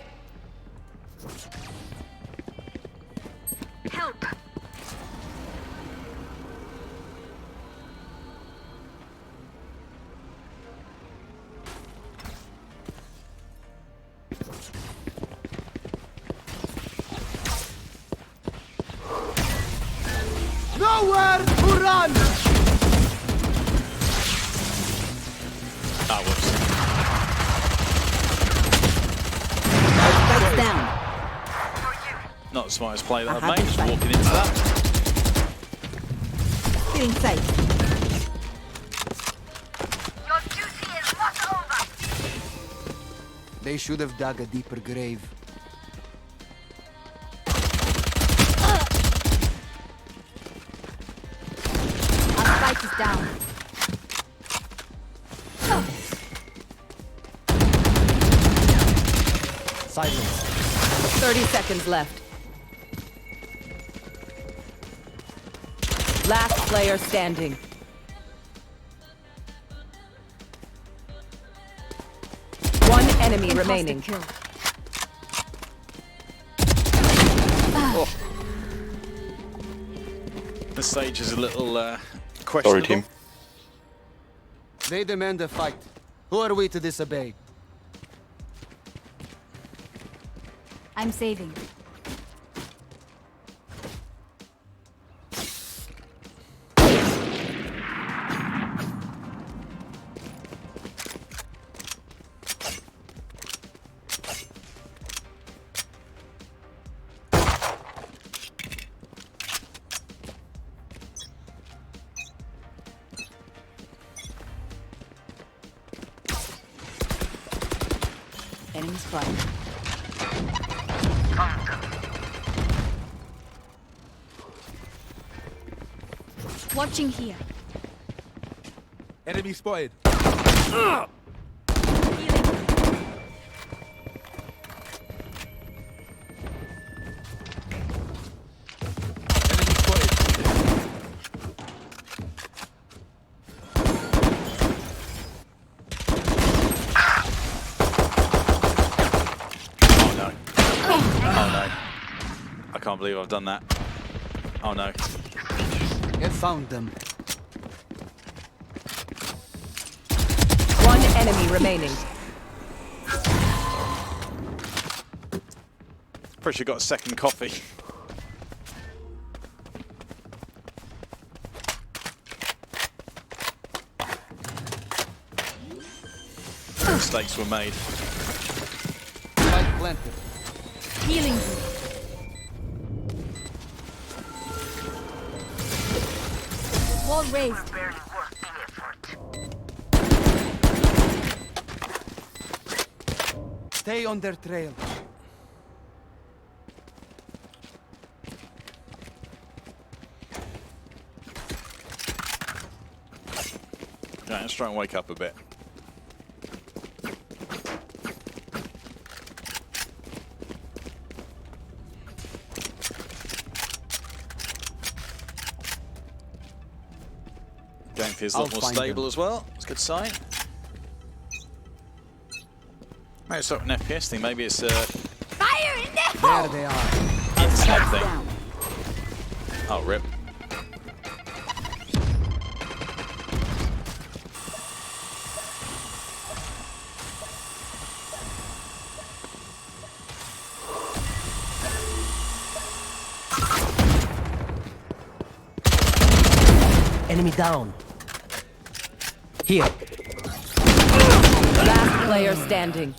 [SPEAKER 7] Help!
[SPEAKER 6] Nowhere to run!
[SPEAKER 1] Ah, whoops.
[SPEAKER 5] Spike's down.
[SPEAKER 1] Not the smartest play that
[SPEAKER 5] I
[SPEAKER 1] I've
[SPEAKER 5] have
[SPEAKER 1] made,
[SPEAKER 5] the
[SPEAKER 1] just
[SPEAKER 5] spike.
[SPEAKER 1] walking into that.
[SPEAKER 5] Get inside.
[SPEAKER 7] Your duty is not over!
[SPEAKER 6] They should have dug a deeper grave.
[SPEAKER 7] Our spike is down.
[SPEAKER 6] Silence.
[SPEAKER 2] 30 seconds left. Last player standing. One enemy
[SPEAKER 7] Imposter
[SPEAKER 2] remaining.
[SPEAKER 7] kill.
[SPEAKER 1] The stage is a little
[SPEAKER 4] Sorry,
[SPEAKER 1] questionable.
[SPEAKER 4] team.
[SPEAKER 6] They demand a fight. Who are we to disobey?
[SPEAKER 7] I'm saving.
[SPEAKER 5] Enemy spotted.
[SPEAKER 7] Watching here.
[SPEAKER 3] Enemy spotted.
[SPEAKER 7] Healing.
[SPEAKER 3] Enemy spotted.
[SPEAKER 1] Oh no. Oh no. I can't believe I've done that. Oh no.
[SPEAKER 6] Have found them.
[SPEAKER 2] One enemy remaining.
[SPEAKER 1] Pretty sure got a second coffee. Mistakes were made.
[SPEAKER 6] Spike planted.
[SPEAKER 7] Healing. Wall raised.
[SPEAKER 6] Stay on their trail.
[SPEAKER 1] Right, let's try and wake up a bit. Game feels a
[SPEAKER 6] I'll
[SPEAKER 1] lot more
[SPEAKER 6] find
[SPEAKER 1] stable
[SPEAKER 6] them.
[SPEAKER 1] as well. It's a good sign. Maybe it's not an FPS thing. Maybe it's
[SPEAKER 7] Fire in the
[SPEAKER 6] There
[SPEAKER 7] hole!
[SPEAKER 6] they are.
[SPEAKER 1] internet thing.
[SPEAKER 5] Down.
[SPEAKER 1] Oh, rip.
[SPEAKER 8] Enemy down. Here.
[SPEAKER 2] player standing.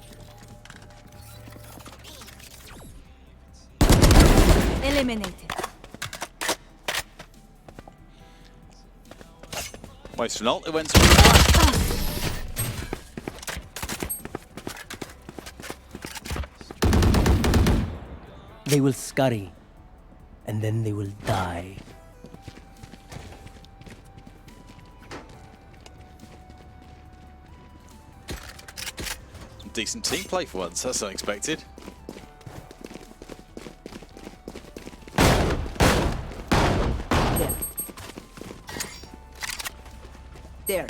[SPEAKER 7] Eliminated.
[SPEAKER 1] Waste an ult, it went through.
[SPEAKER 8] They will scurry, and then they will die.
[SPEAKER 1] Decent team play for once, that's unexpected.
[SPEAKER 5] There.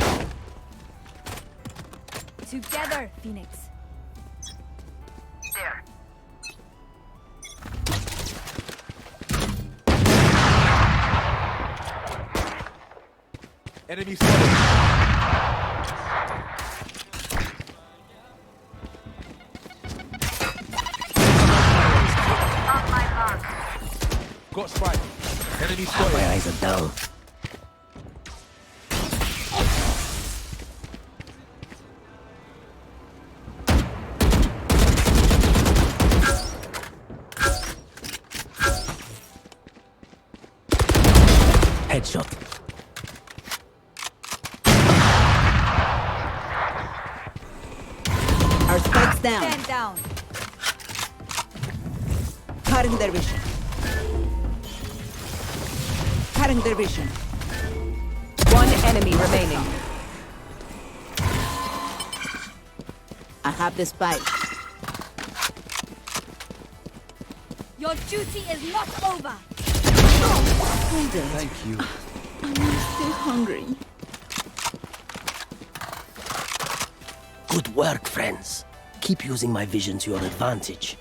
[SPEAKER 7] Together, Phoenix.
[SPEAKER 5] There.
[SPEAKER 3] Enemy spotted. Got spike. Enemy
[SPEAKER 8] My
[SPEAKER 3] spotted.
[SPEAKER 8] eyes are down. Headshot.
[SPEAKER 5] Our spikes down.
[SPEAKER 7] Stand down.
[SPEAKER 5] Cutting their vision. Cutting their vision.
[SPEAKER 2] One enemy remaining.
[SPEAKER 5] I have the spike.
[SPEAKER 7] Your duty is not over.
[SPEAKER 5] Hold it.
[SPEAKER 3] Thank you.
[SPEAKER 5] I'm still hungry.
[SPEAKER 8] Good work, friends. Keep using my vision to your advantage.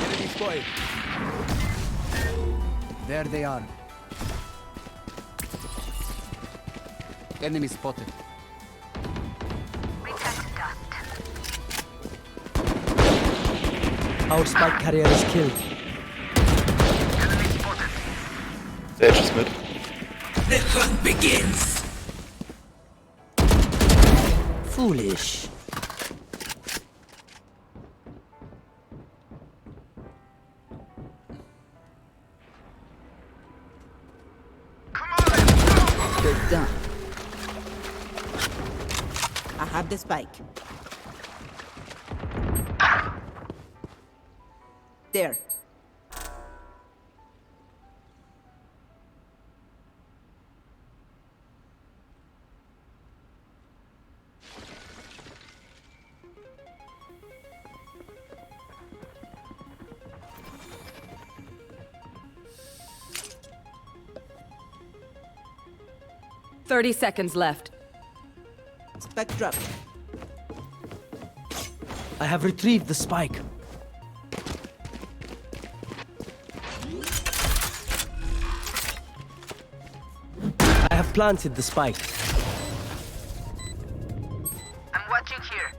[SPEAKER 3] Enemy spotted.
[SPEAKER 6] There they are. Enemy spotted.
[SPEAKER 8] Our spike carrier is killed.
[SPEAKER 4] Sage is mid.
[SPEAKER 8] The hunt begins. Foolish.
[SPEAKER 5] They're done. I have the spike. There.
[SPEAKER 2] Thirty seconds left.
[SPEAKER 5] Spike drop.
[SPEAKER 8] I have retrieved the spike. I have planted the spike.
[SPEAKER 5] I'm watching here.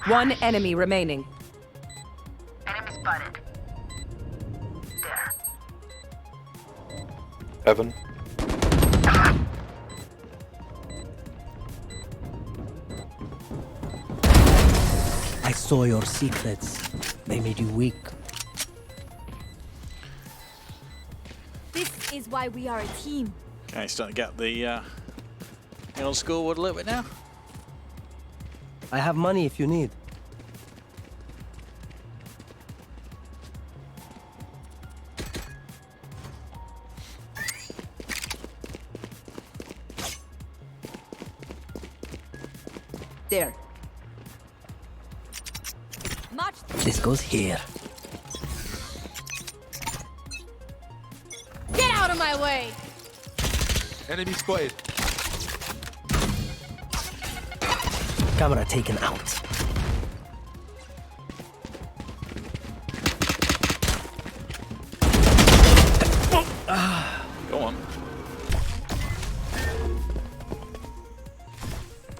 [SPEAKER 2] One enemy remaining.
[SPEAKER 5] Enemy spotted. There.
[SPEAKER 4] Heaven.
[SPEAKER 8] I saw your secrets. They made you weak.
[SPEAKER 7] This is why we are a team.
[SPEAKER 1] Okay, starting to get the old scoreboard a little bit now.
[SPEAKER 8] I have money if you need.
[SPEAKER 5] There.
[SPEAKER 7] Much.
[SPEAKER 8] This goes here.
[SPEAKER 7] Get out of my way.
[SPEAKER 3] Enemy spotted.
[SPEAKER 8] Camera taken out.
[SPEAKER 1] Go on.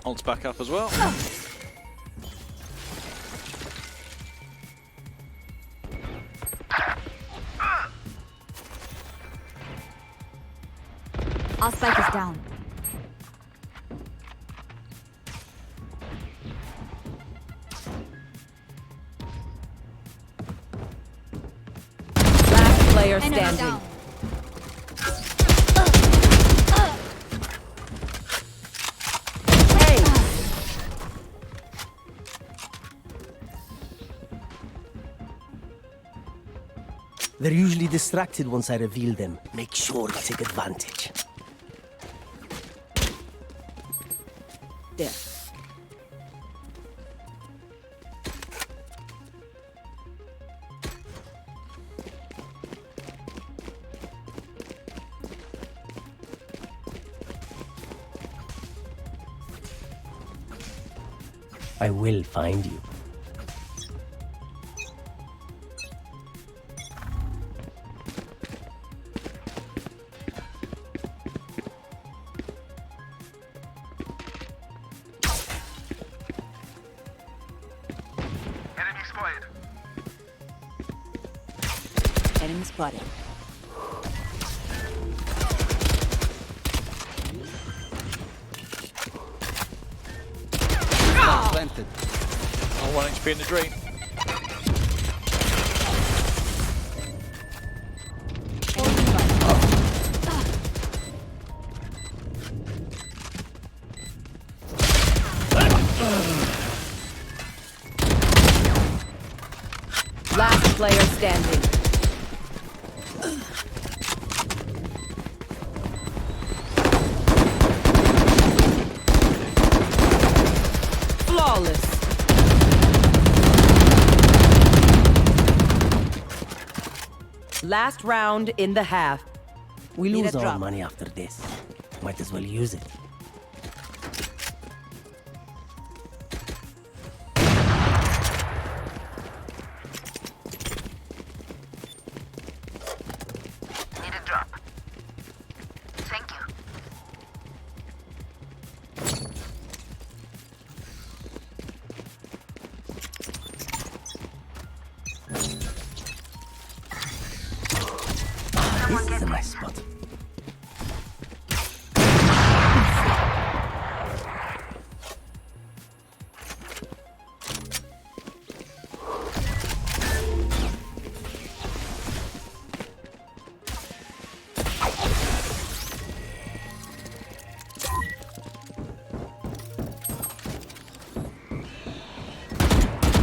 [SPEAKER 1] Ult's back up as well.
[SPEAKER 7] Our spike is down.
[SPEAKER 2] Last player
[SPEAKER 7] Enemy
[SPEAKER 2] standing.
[SPEAKER 7] down.
[SPEAKER 2] Hey,
[SPEAKER 8] They're usually distracted once I reveal them. Make sure you take advantage.
[SPEAKER 5] There.
[SPEAKER 8] I will find you.
[SPEAKER 5] Enemy spotted.
[SPEAKER 6] Planted.
[SPEAKER 1] Oh, 1 HP in the dream.
[SPEAKER 2] last player standing. Flawless. Last round in the half.
[SPEAKER 8] We
[SPEAKER 5] Need a
[SPEAKER 8] lose our
[SPEAKER 5] drop.
[SPEAKER 8] money after this. Might as well use it.
[SPEAKER 5] Need a drop. Thank you.
[SPEAKER 8] This is a nice spot.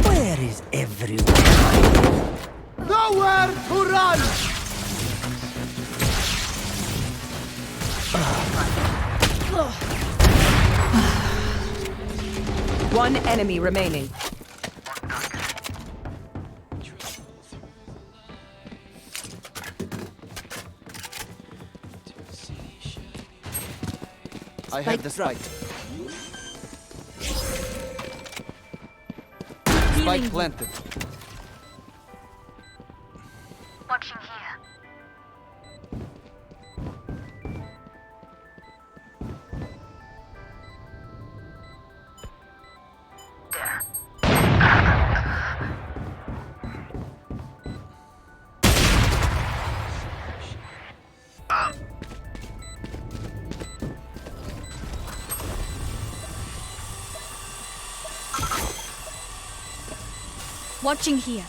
[SPEAKER 8] Where is everyone?
[SPEAKER 6] Nowhere to run!
[SPEAKER 2] One enemy remaining.
[SPEAKER 6] I have the spike. Spike planted.
[SPEAKER 5] Watching here. There.
[SPEAKER 7] Watching here.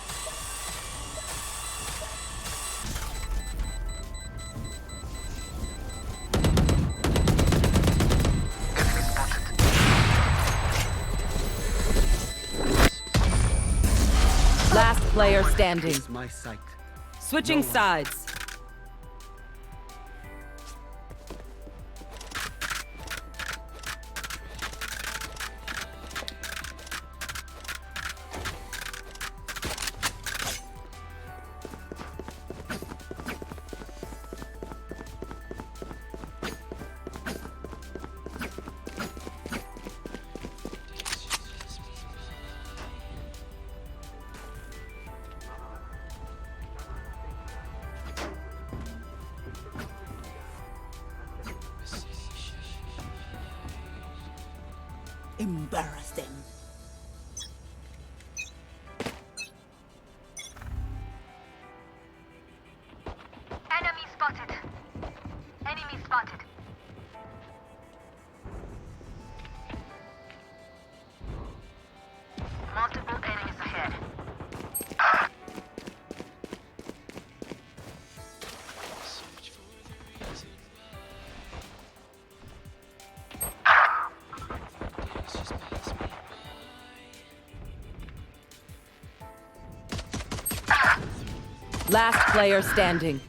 [SPEAKER 2] Last player standing.
[SPEAKER 6] It's my sight.
[SPEAKER 2] Switching sides.
[SPEAKER 5] Embarrass them. Enemy spotted. Enemy spotted. Multiple enemies ahead.
[SPEAKER 2] Last player standing.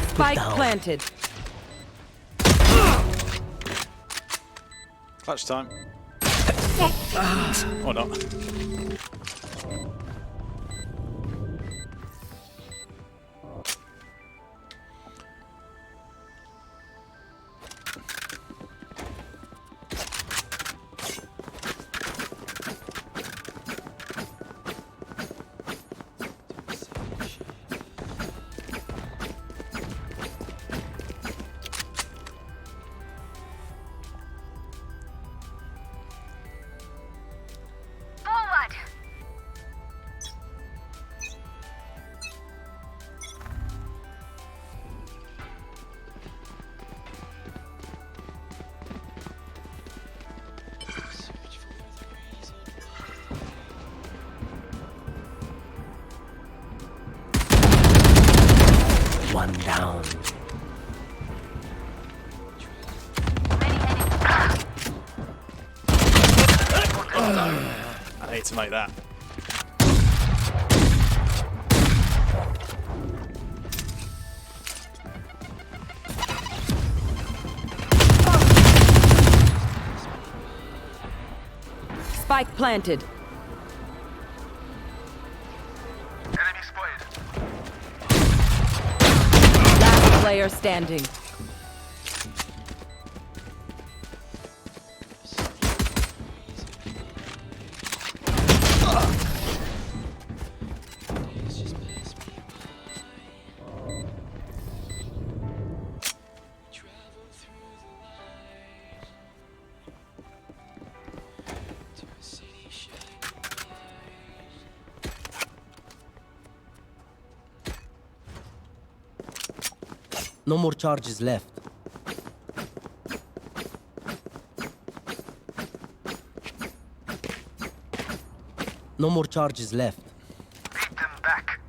[SPEAKER 2] Spike
[SPEAKER 8] down.
[SPEAKER 2] planted.
[SPEAKER 1] Clutch time. Or not.
[SPEAKER 5] Forward!
[SPEAKER 8] One down.
[SPEAKER 1] I hate to make that.
[SPEAKER 2] Spike planted.
[SPEAKER 5] Enemy spotted.
[SPEAKER 2] Last player standing.
[SPEAKER 8] No more charges left. No more charges left.
[SPEAKER 5] Beat them back.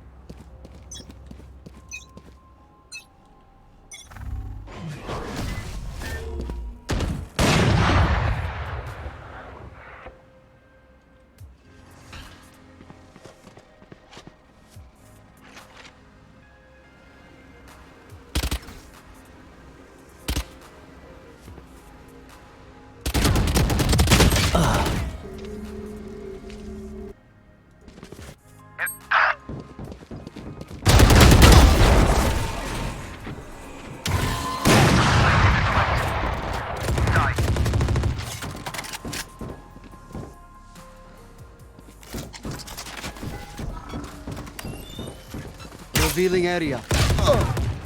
[SPEAKER 6] Revealing area.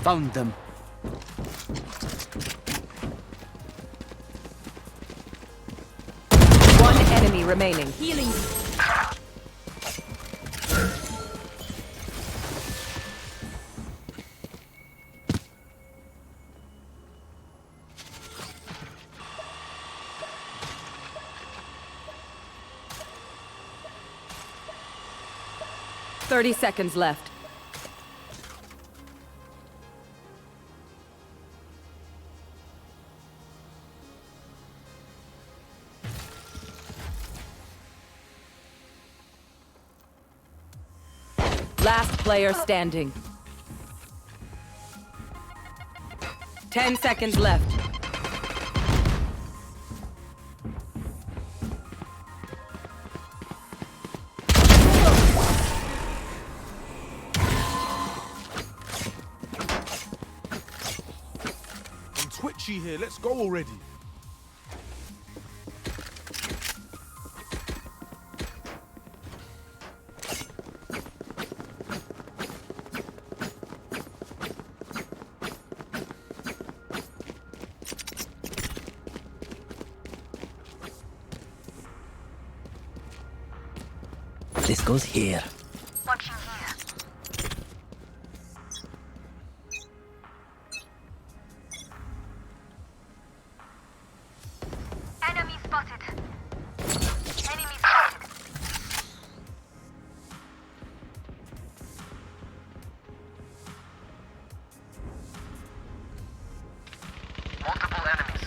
[SPEAKER 6] Found them.
[SPEAKER 2] One enemy remaining.
[SPEAKER 7] Healing.
[SPEAKER 2] 30 seconds left. Last player standing. 10 seconds left.
[SPEAKER 3] I'm twitchy here. Let's go already.
[SPEAKER 8] This goes here.
[SPEAKER 5] Watching here. Enemy spotted. Enemy spotted. Multiple enemies.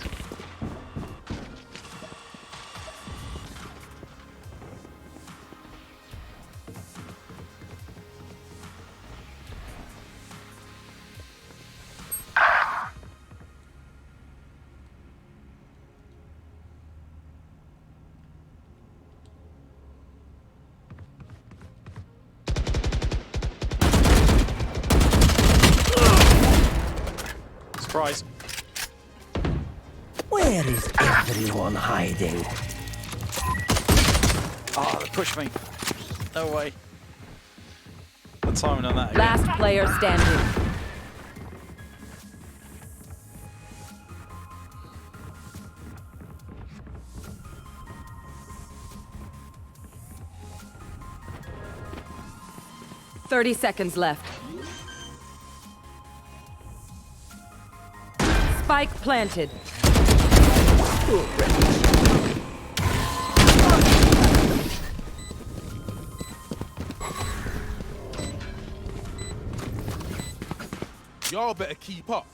[SPEAKER 1] Surprise.
[SPEAKER 8] Where is everyone hiding?
[SPEAKER 1] Oh, they pushed me. No way. The timing on that again.
[SPEAKER 2] Last player standing. Thirty seconds left. Spike planted.
[SPEAKER 3] Y'all better keep up.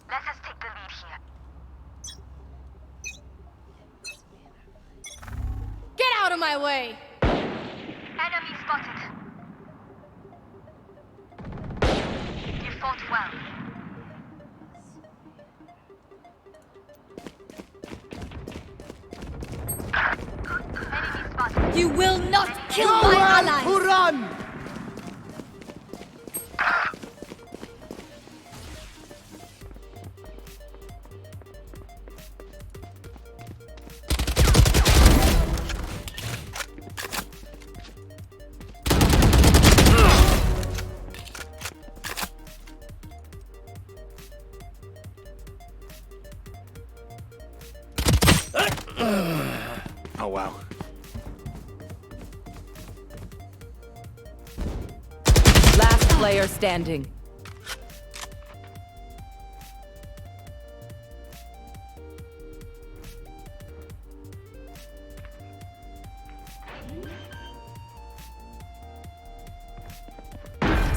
[SPEAKER 5] Let us take the lead here.
[SPEAKER 7] Get out of my way!
[SPEAKER 5] Enemy spotted. You fought well. Enemy spotted.
[SPEAKER 7] You will not kill my allies!
[SPEAKER 6] Who run?
[SPEAKER 1] Oh, wow.
[SPEAKER 2] Last player standing.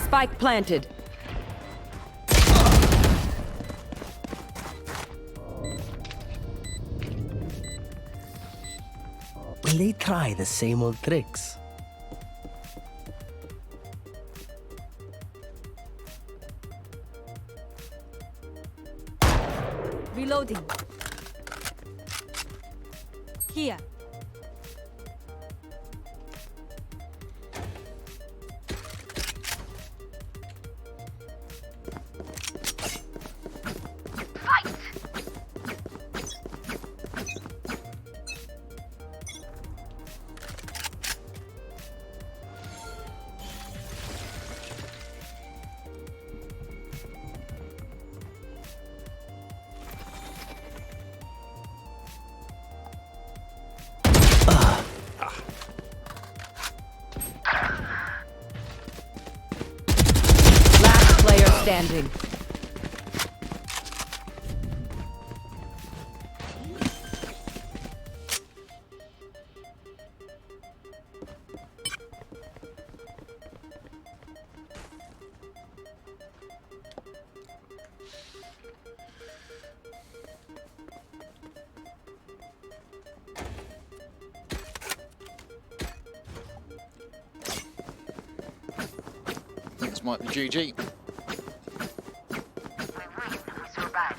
[SPEAKER 2] Spike planted.
[SPEAKER 8] Will they try the same old tricks?
[SPEAKER 7] Reloading. Here.
[SPEAKER 5] Fight!
[SPEAKER 2] Last player standing.
[SPEAKER 1] This might be GG.
[SPEAKER 5] We win, we survive.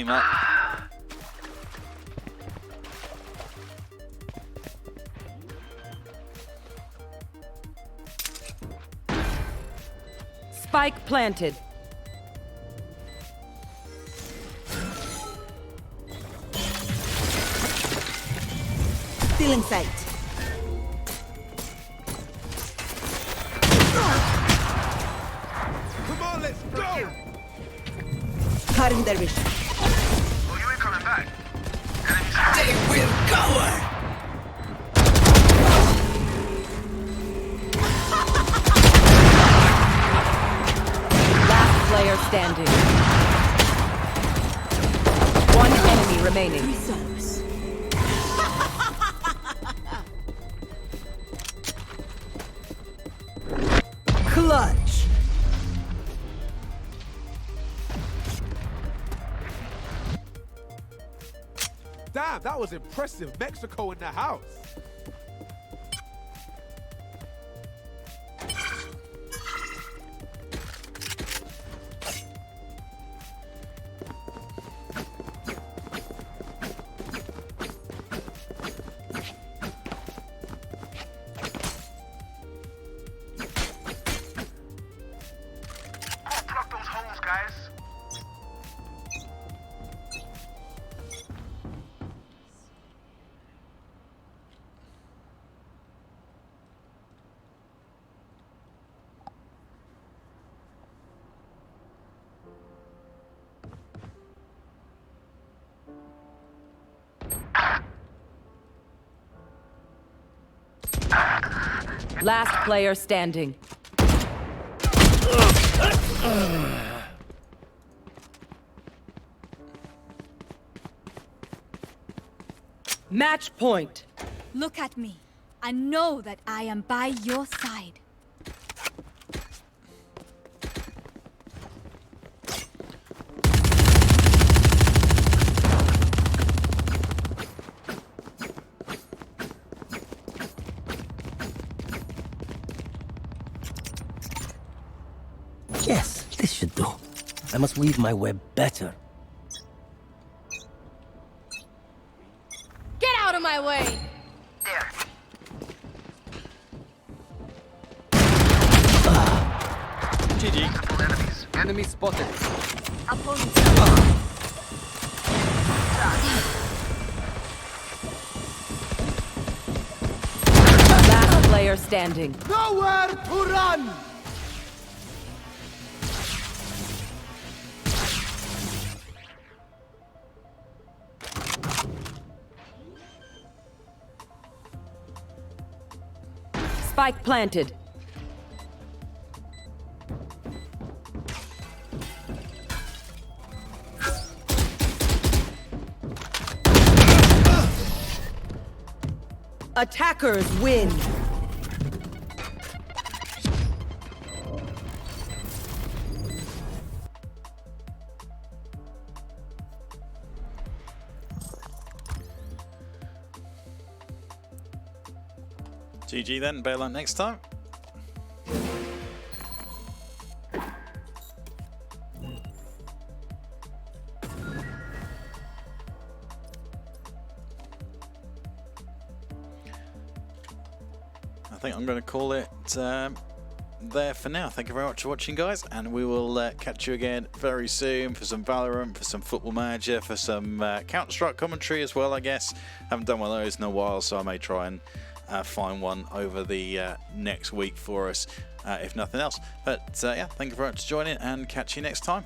[SPEAKER 1] Aim up.
[SPEAKER 2] Spike planted.
[SPEAKER 7] Still in sight.
[SPEAKER 3] Come on, let's go!
[SPEAKER 7] Cutting their vision.
[SPEAKER 5] Oh, you ain't coming back.
[SPEAKER 2] Last player standing. One enemy remaining.
[SPEAKER 7] Clutch.
[SPEAKER 3] Damn, that was impressive. Mexico in the house.
[SPEAKER 5] Go plug those holes, guys.
[SPEAKER 2] Last player standing. Match point.
[SPEAKER 7] Look at me. I know that I am by your side.
[SPEAKER 8] Yes, this should do. I must weave my web better.
[SPEAKER 7] Get out of my way!
[SPEAKER 5] There.
[SPEAKER 1] GG.
[SPEAKER 5] Multiple enemies.
[SPEAKER 6] Enemy spotted.
[SPEAKER 2] Last player standing.
[SPEAKER 6] Nowhere to run!
[SPEAKER 2] Spike planted. Attackers win.
[SPEAKER 1] GG then, bail out next time. I think I'm going to call it there for now. Thank you very much for watching, guys, and we will catch you again very soon for some Valorant, for some Football Manager, for some Counter-Strike commentary as well, I guess. Haven't done one of those in a while, so I may try and find one over the next week for us, if nothing else. But yeah, thank you very much for joining, and catch you next time.